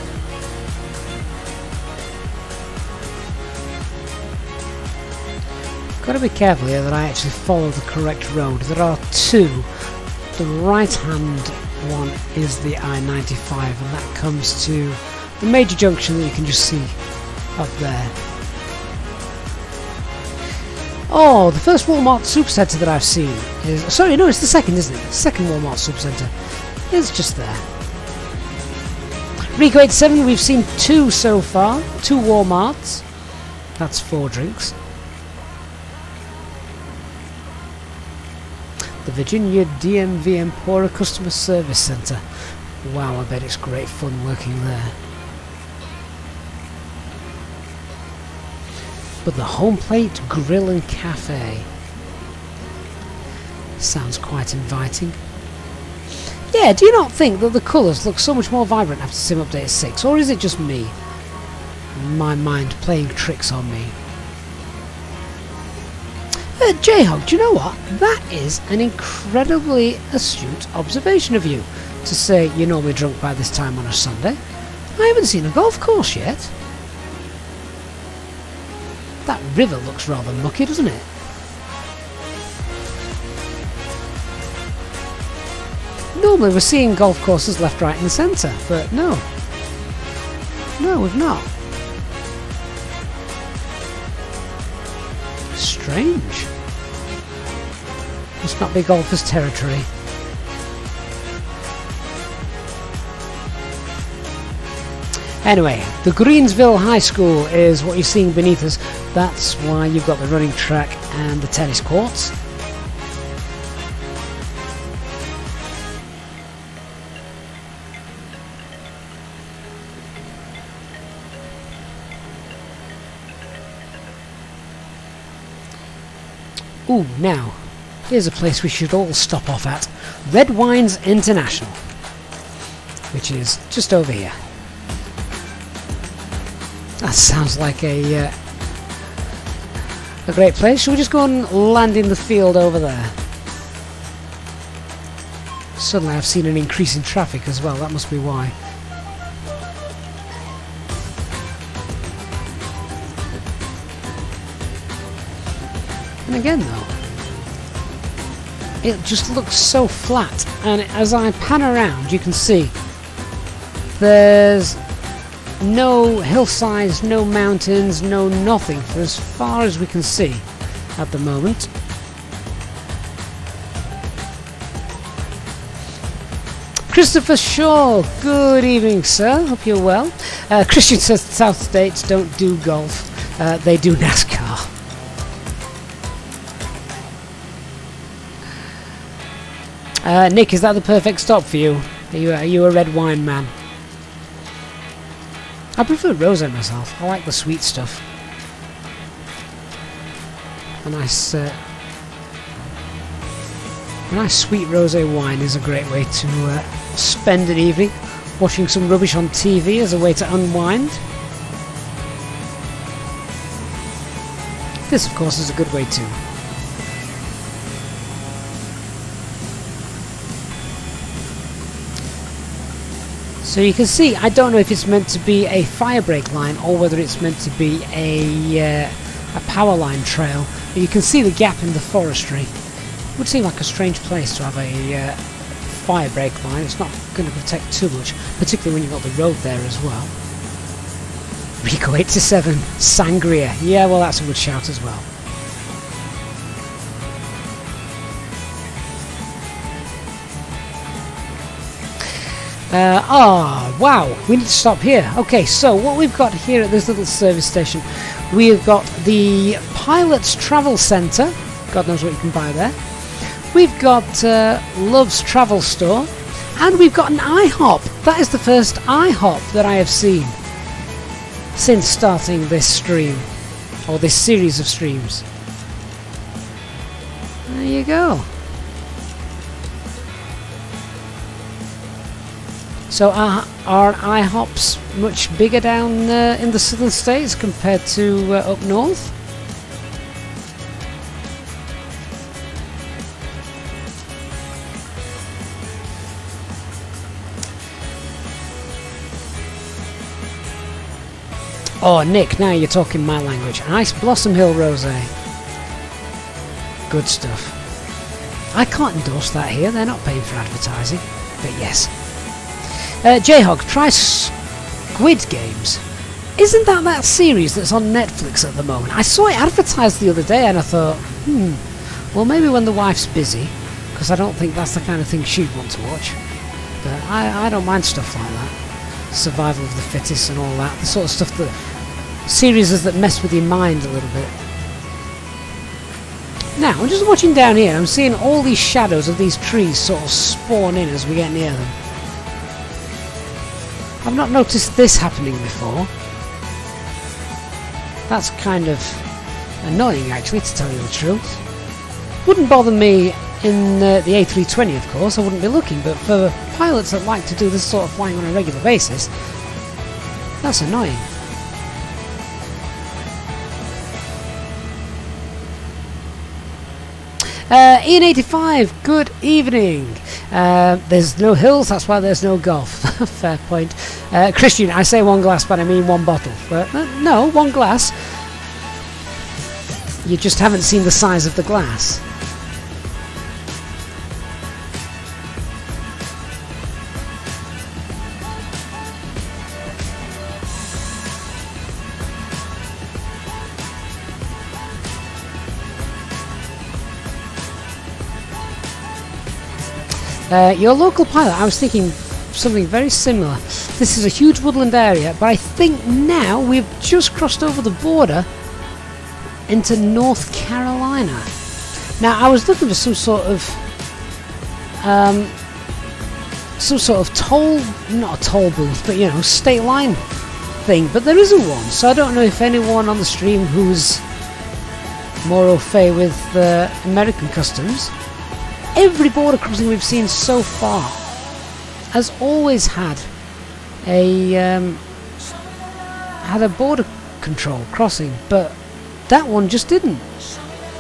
Got to be careful here that I actually follow the correct road. There are two. The right hand one is the I-95 and that comes to the major junction that you can just see up there. Oh, the first Walmart Supercenter that I've seen is... Sorry, no, it's the second, isn't it? The second Walmart Supercenter. It's just there. Ep.8, we've seen 2 so far. 2 Walmarts. That's 4 drinks. The Virginia DMV Empora Customer Service Centre. Wow, I bet it's great fun working there. But the Home Plate Grill and Cafe sounds quite inviting. Yeah, do you not think that the colours look so much more vibrant after Sim Update 6, or is it just me? My mind playing tricks on me. J-Hog, do you know what? That is an incredibly astute observation of you, to say you're normally drunk by this time on a Sunday. I haven't seen a golf course yet. That river looks rather mucky, doesn't it? Normally we're seeing golf courses left, right and centre, but no. No, we've not. Strange. Must not be golfers' territory. Anyway, the Greensville High School is what you're seeing beneath us. That's why you've got the running track and the tennis courts. Ooh, now, here's a place we should all stop off at. Red Wines International, which is just over here. That sounds like a great place. Shall we just go and land in the field over there? Suddenly I've seen an increase in traffic as well, that must be why. And again though, it just looks so flat, and as I pan around you can see there's no hillsides, no mountains, no nothing for as far as we can see at the moment. Christopher Shaw, good evening sir, hope you're well. Christian says the South States don't do golf, they do NASCAR. Nick, is that the perfect stop for you? Are you a red wine man? I prefer rosé myself. I like the sweet stuff. A nice sweet rosé wine is a great way to spend an evening. Watching some rubbish on TV as a way to unwind. This, of course, is a good way too. So you can see, I don't know if it's meant to be a fire break line or whether it's meant to be a power line trail. But you can see the gap in the forestry. It would seem like a strange place to have a fire break line. It's not going to protect too much, particularly when you've got the road there as well. Rico 87, Sangria. Yeah, well that's a good shout as well. Wow, we need to stop here. Okay, so what we've got here at this little service station, we've got the Pilot's Travel Centre. God knows what you can buy there. We've got Love's Travel Store, and we've got an IHOP. That is the first IHOP that I have seen since starting this stream, or this series of streams. There you go. So are IHOPs much bigger down in the southern states compared to up north? Oh, Nick, now you're talking my language. Nice Blossom Hill Rosé. Good stuff. I can't endorse that here, they're not paying for advertising. But yes. J-Hog, try Squid Games. Isn't that series that's on Netflix at the moment? I saw it advertised the other day and I thought, well maybe when the wife's busy, because I don't think that's the kind of thing she'd want to watch. But I don't mind stuff like that. Survival of the fittest and all that. The sort of stuff that... series that mess with your mind a little bit. Now, I'm just watching down here, I'm seeing all these shadows of these trees sort of spawn in as we get near them. I've not noticed this happening before. That's kind of annoying actually, to tell you the truth. Wouldn't bother me in the A320 of course, I wouldn't be looking, but for pilots that like to do this sort of flying on a regular basis, that's annoying. Ian85, good evening. There's no hills, that's why there's no golf. Fair point. Christian, I say one glass, but I mean one bottle. No, one glass. You just haven't seen the size of the glass. Your local pilot, I was thinking something very similar. This is a huge woodland area, but I think now we've just crossed over the border into North Carolina. Now I was looking for some sort of toll, not a toll booth, but you know, state line thing, but there isn't one, so I don't know if anyone on the stream who's more au fait with American customs. Every border crossing we've seen so far has always had a border control crossing, but that one just didn't,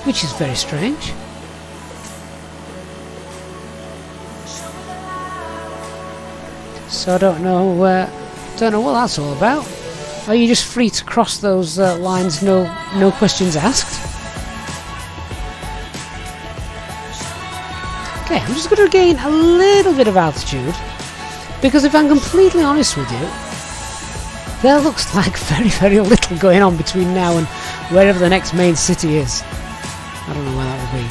which is very strange. So I don't know what that's all about. Are you just free to cross those lines, no questions asked? Okay, I'm just going to gain a little bit of altitude, because if I'm completely honest with you, there looks like very, very little going on between now and wherever the next main city is. I don't know where that will be.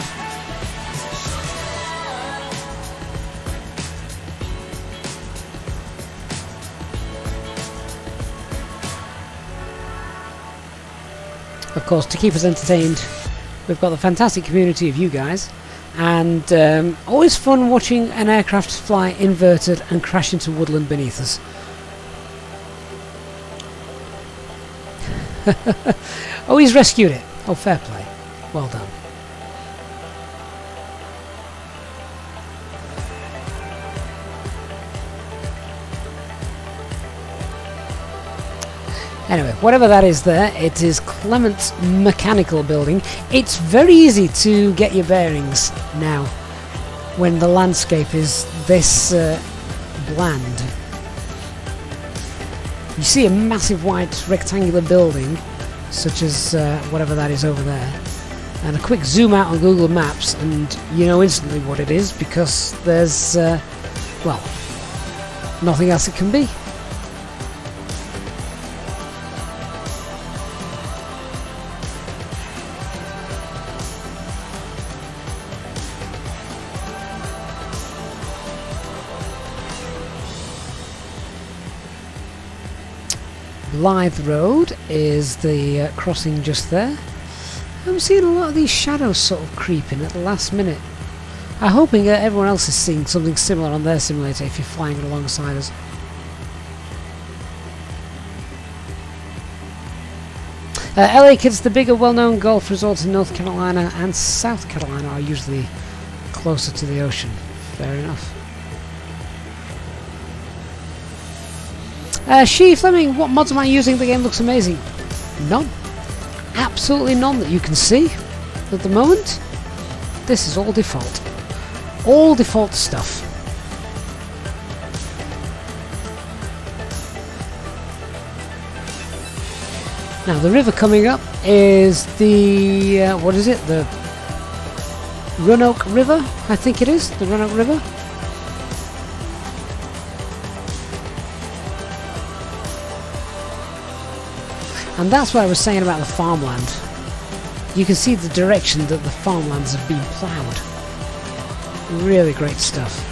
Of course, to keep us entertained, we've got the fantastic community of you guys. And always fun watching an aircraft fly inverted and crash into woodland beneath us. Oh, he's rescued it. Oh, fair play. Well done. Anyway, whatever that is there, it is Clement's Mechanical Building. It's very easy to get your bearings now when the landscape is this bland. You see a massive white rectangular building, such as whatever that is over there, and a quick zoom out on Google Maps and you know instantly what it is, because there's, well, nothing else it can be. Blythe Road is the crossing just there. I'm seeing a lot of these shadows sort of creeping at the last minute. I'm hoping that everyone else is seeing something similar on their simulator if you're flying alongside us. LA Kids, the bigger well-known golf resorts in North Carolina and South Carolina are usually closer to the ocean. Fair enough. She Fleming, what mods am I using? The game looks amazing. None. Absolutely none that you can see at the moment. This is all default. All default stuff. Now the river coming up is the, what is it? The Roanoke River, I think it is. The Roanoke River. And that's what I was saying about the farmland. You can see the direction that the farmlands have been ploughed. Really great stuff.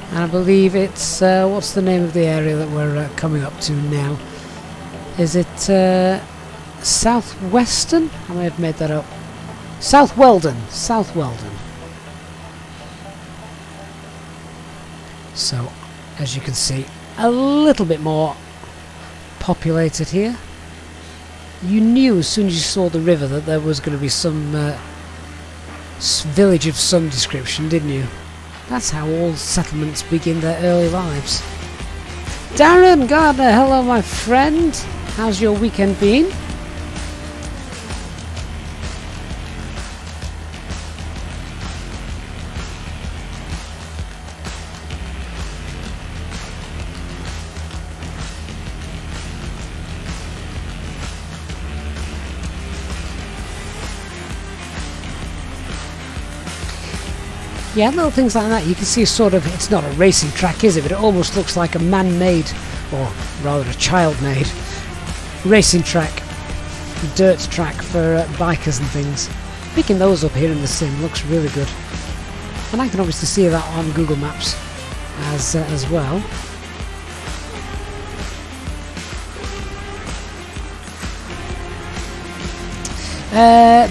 And I believe it's, what's the name of the area that we're coming up to now? Is it Southwestern? I may have made that up. South Weldon. South Weldon. So, as you can see, a little bit more populated here. You knew as soon as you saw the river that there was going to be some village of some description, didn't you? That's how all settlements begin their early lives. Darren Gardner, hello my friend. How's your weekend been? Yeah, little things like that. You can see sort of, it's not a racing track, is it? But it almost looks like a man-made, or rather a child-made, racing track, dirt track for bikers and things. Picking those up here in the sim looks really good. And I can obviously see that on Google Maps as well.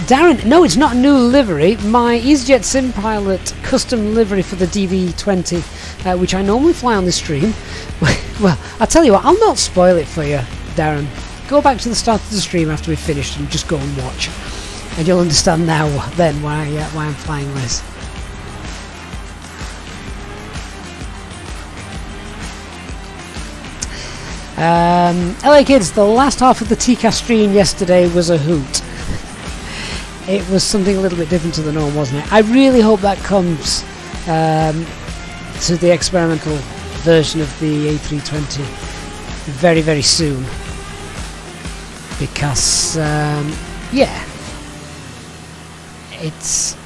Darren, no, it's not a new livery. My EasyJet Sim Pilot custom livery for the DV20, which I normally fly on the stream. Well, I'll tell you what, I'll not spoil it for you, Darren. Go back to the start of the stream after we've finished and just go and watch, and you'll understand now then why I'm flying this. LA kids, the last half of the TCAS stream yesterday was a hoot. It was something a little bit different to the norm, wasn't it? I really hope that comes to the experimental version of the A320 very, very soon. Because, yeah, it's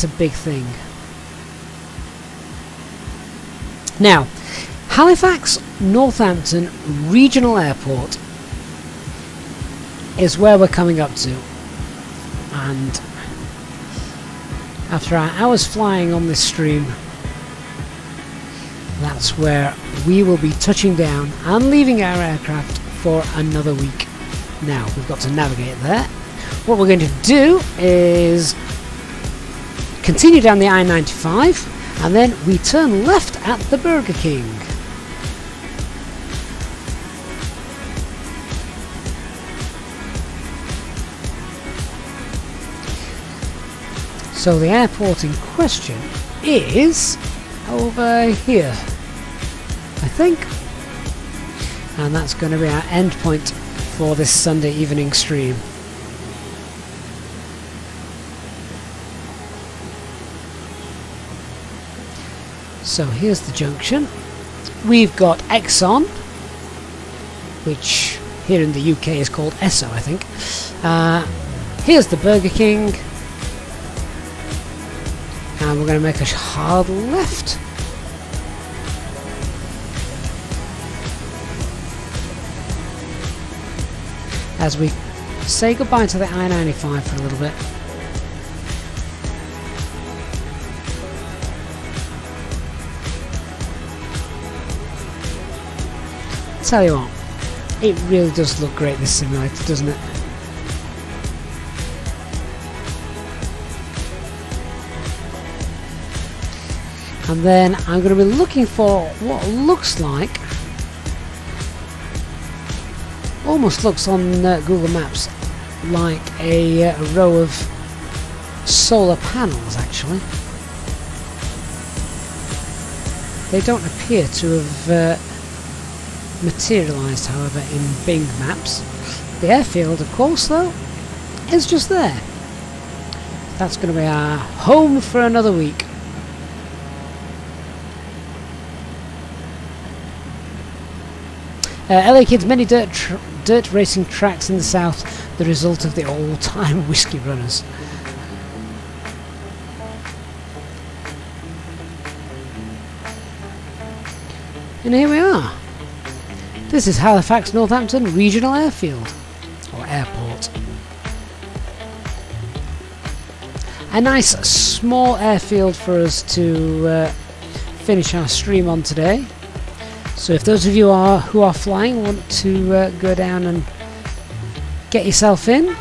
a big thing. Now, Halifax Northampton Regional Airport is where we're coming up to, and after our hours flying on this stream, that's where we will be touching down and leaving our aircraft for another week. Now we've got to navigate there. What we're going to do is continue down the I-95 and then we turn left at the Burger King. So the airport in question is over here, I think, and that's going to be our end point for this Sunday evening stream. So here's the junction. We've got Exxon, which here in the UK is called Esso, I think. Here's the Burger King. And we're going to make a hard left. As we say goodbye to the I-95 for a little bit. Tell you what, it really does look great, this simulator, doesn't it? And then I'm going to be looking for what looks like, almost looks on Google Maps like a row of solar panels actually. They don't appear to have materialised, however, in Bing Maps. The airfield, of course, though, is just there. That's going to be our home for another week. LA kids, many dirt racing tracks in the south the result of the all-time whiskey runners. And here we are. This is Halifax Northampton Regional Airfield, or Airport. A nice small airfield for us to finish our stream on today. So if those of you who are flying want to go down and get yourself in,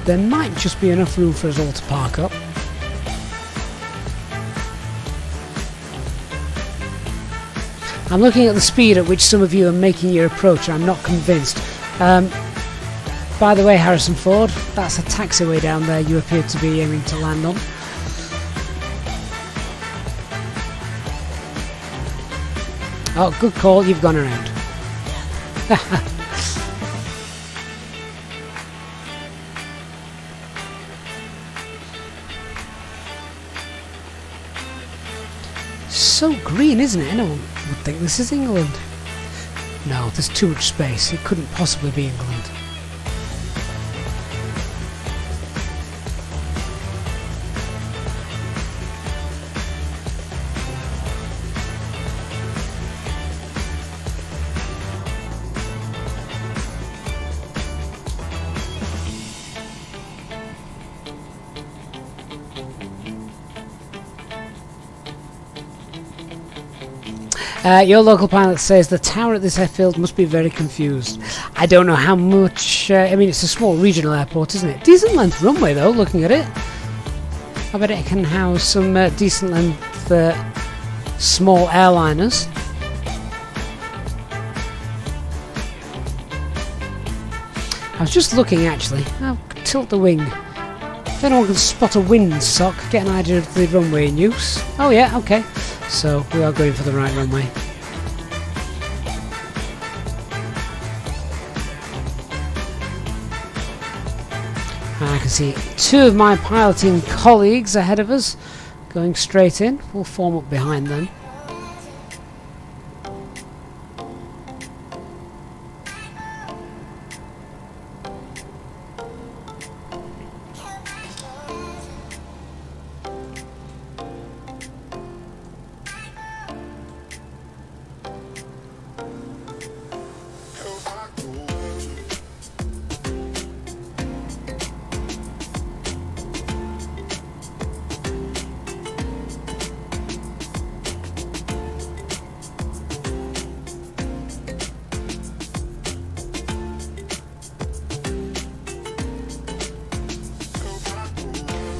there might just be enough room for us all to park up. I'm looking at the speed at which some of you are making your approach. I'm not convinced. By the way, Harrison Ford, that's a taxiway down there you appear to be aiming to land on. Oh, good call, you've gone around. So green, isn't it? Anyone would think this is England. No, there's too much space. It couldn't possibly be England. Your local pilot says the tower at this airfield must be very confused. I don't know how much... I mean, it's a small regional airport, isn't it? Decent length runway, though, looking at it. I bet it can house some decent length small airliners. I was just looking, actually. I'll tilt the wing. If anyone can spot a windsock, get an idea of the runway in use. Oh, yeah, okay. So we are going for the right runway. I can see two of my piloting colleagues ahead of us going straight in. We'll form up behind them.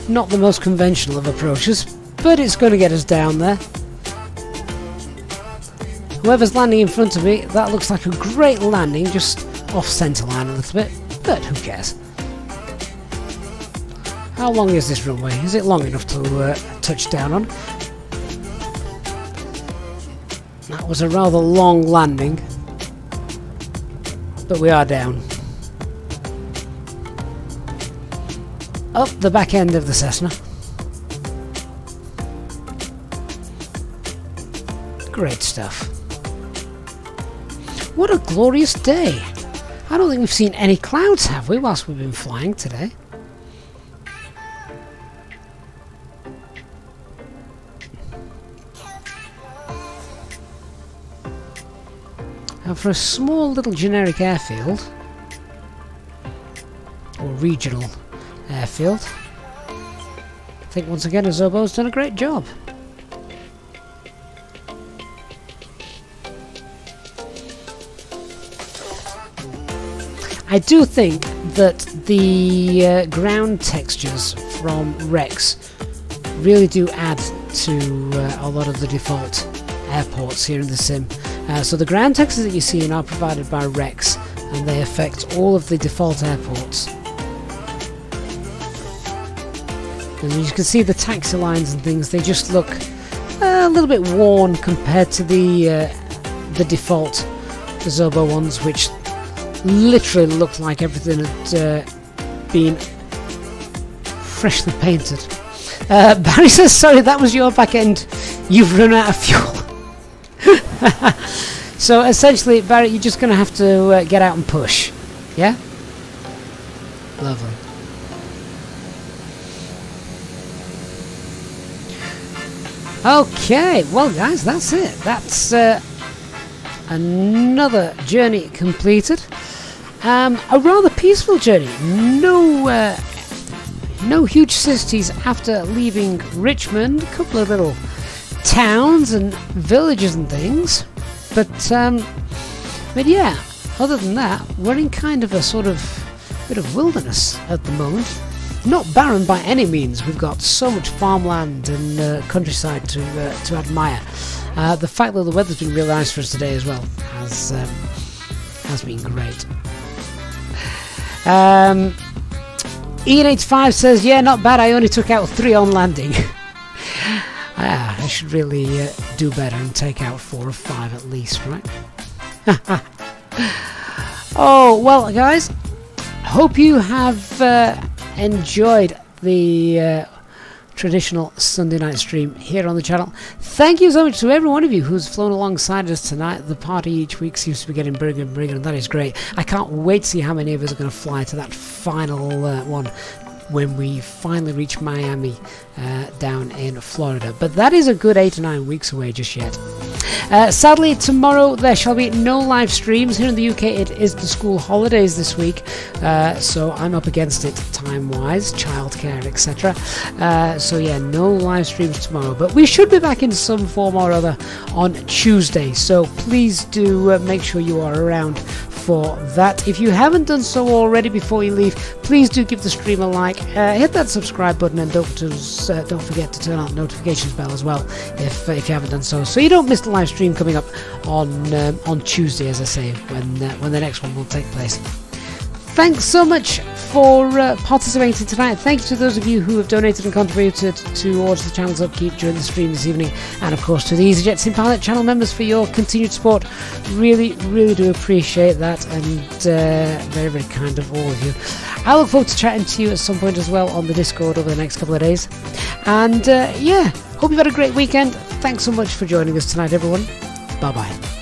Not the most conventional of approaches, but it's going to get us down there. Whoever's landing in front of me, that looks like a great landing, just off centre line a little bit, but who cares? How long is this runway? Is it long enough to touch down on? That was a rather long landing, but we are down. Up the back end of the Cessna. Great stuff. What a glorious day. I don't think we've seen any clouds, have we, whilst we've been flying today? Now for a small little generic airfield, or regional airfield, I think once again Azobo's done a great job. I do think that the ground textures from Rex really do add to a lot of the default airports here in the sim. So the ground textures that you see are provided by Rex, and they affect all of the default airports. And you can see the taxi lines and things, they just look a little bit worn compared to the default Azobo ones, which literally looked like everything had been freshly painted. Barry says, sorry, that was your back end. You've run out of fuel. So essentially, Barry, you're just going to have to get out and push. Yeah? Lovely. Okay, well guys, that's it. That's another journey completed. A rather peaceful journey. No huge cities after leaving Richmond. A couple of little towns and villages and things. But yeah, other than that, we're in kind of a sort of bit of wilderness at the moment. Not barren by any means. We've got so much farmland and countryside to admire. The fact that the weather's been real nice for us today as well has been great. Ian85 says, yeah, not bad. I only took out 3 on landing. I should really do better and take out 4 or 5 at least, right? Oh, well, guys, hope you have enjoyed the traditional Sunday night stream here on the channel. Thank you so much to every one of you who's flown alongside us tonight. The party each week seems to be getting bigger and bigger, and that is great. I can't wait to see how many of us are going to fly to that final one when we finally reach Miami down in Florida. But that is a good 8 to 9 weeks away just yet. Sadly, tomorrow there shall be no live streams. Here in the UK it is the school holidays this week, so I'm up against it time-wise, childcare, etc. So yeah, no live streams tomorrow, but we should be back in some form or other on Tuesday, so please do make sure you are around for that. If you haven't done so already before you leave, please do give the stream a like, hit that subscribe button, and don't forget to turn on the notifications bell as well if you haven't done so you don't miss the live stream coming up on Tuesday, as I say, when the next one will take place. Thanks so much for participating tonight. Thank you to those of you who have donated and contributed towards the channel's upkeep during the stream this evening, and of course to the EasyJet Sim Pilot channel members for your continued support. Really do appreciate that, and very, very kind of all of you. I look forward to chatting to you at some point as well on the Discord over the next couple of days. And yeah, hope you've had a great weekend. Thanks so much for joining us tonight, everyone. Bye bye.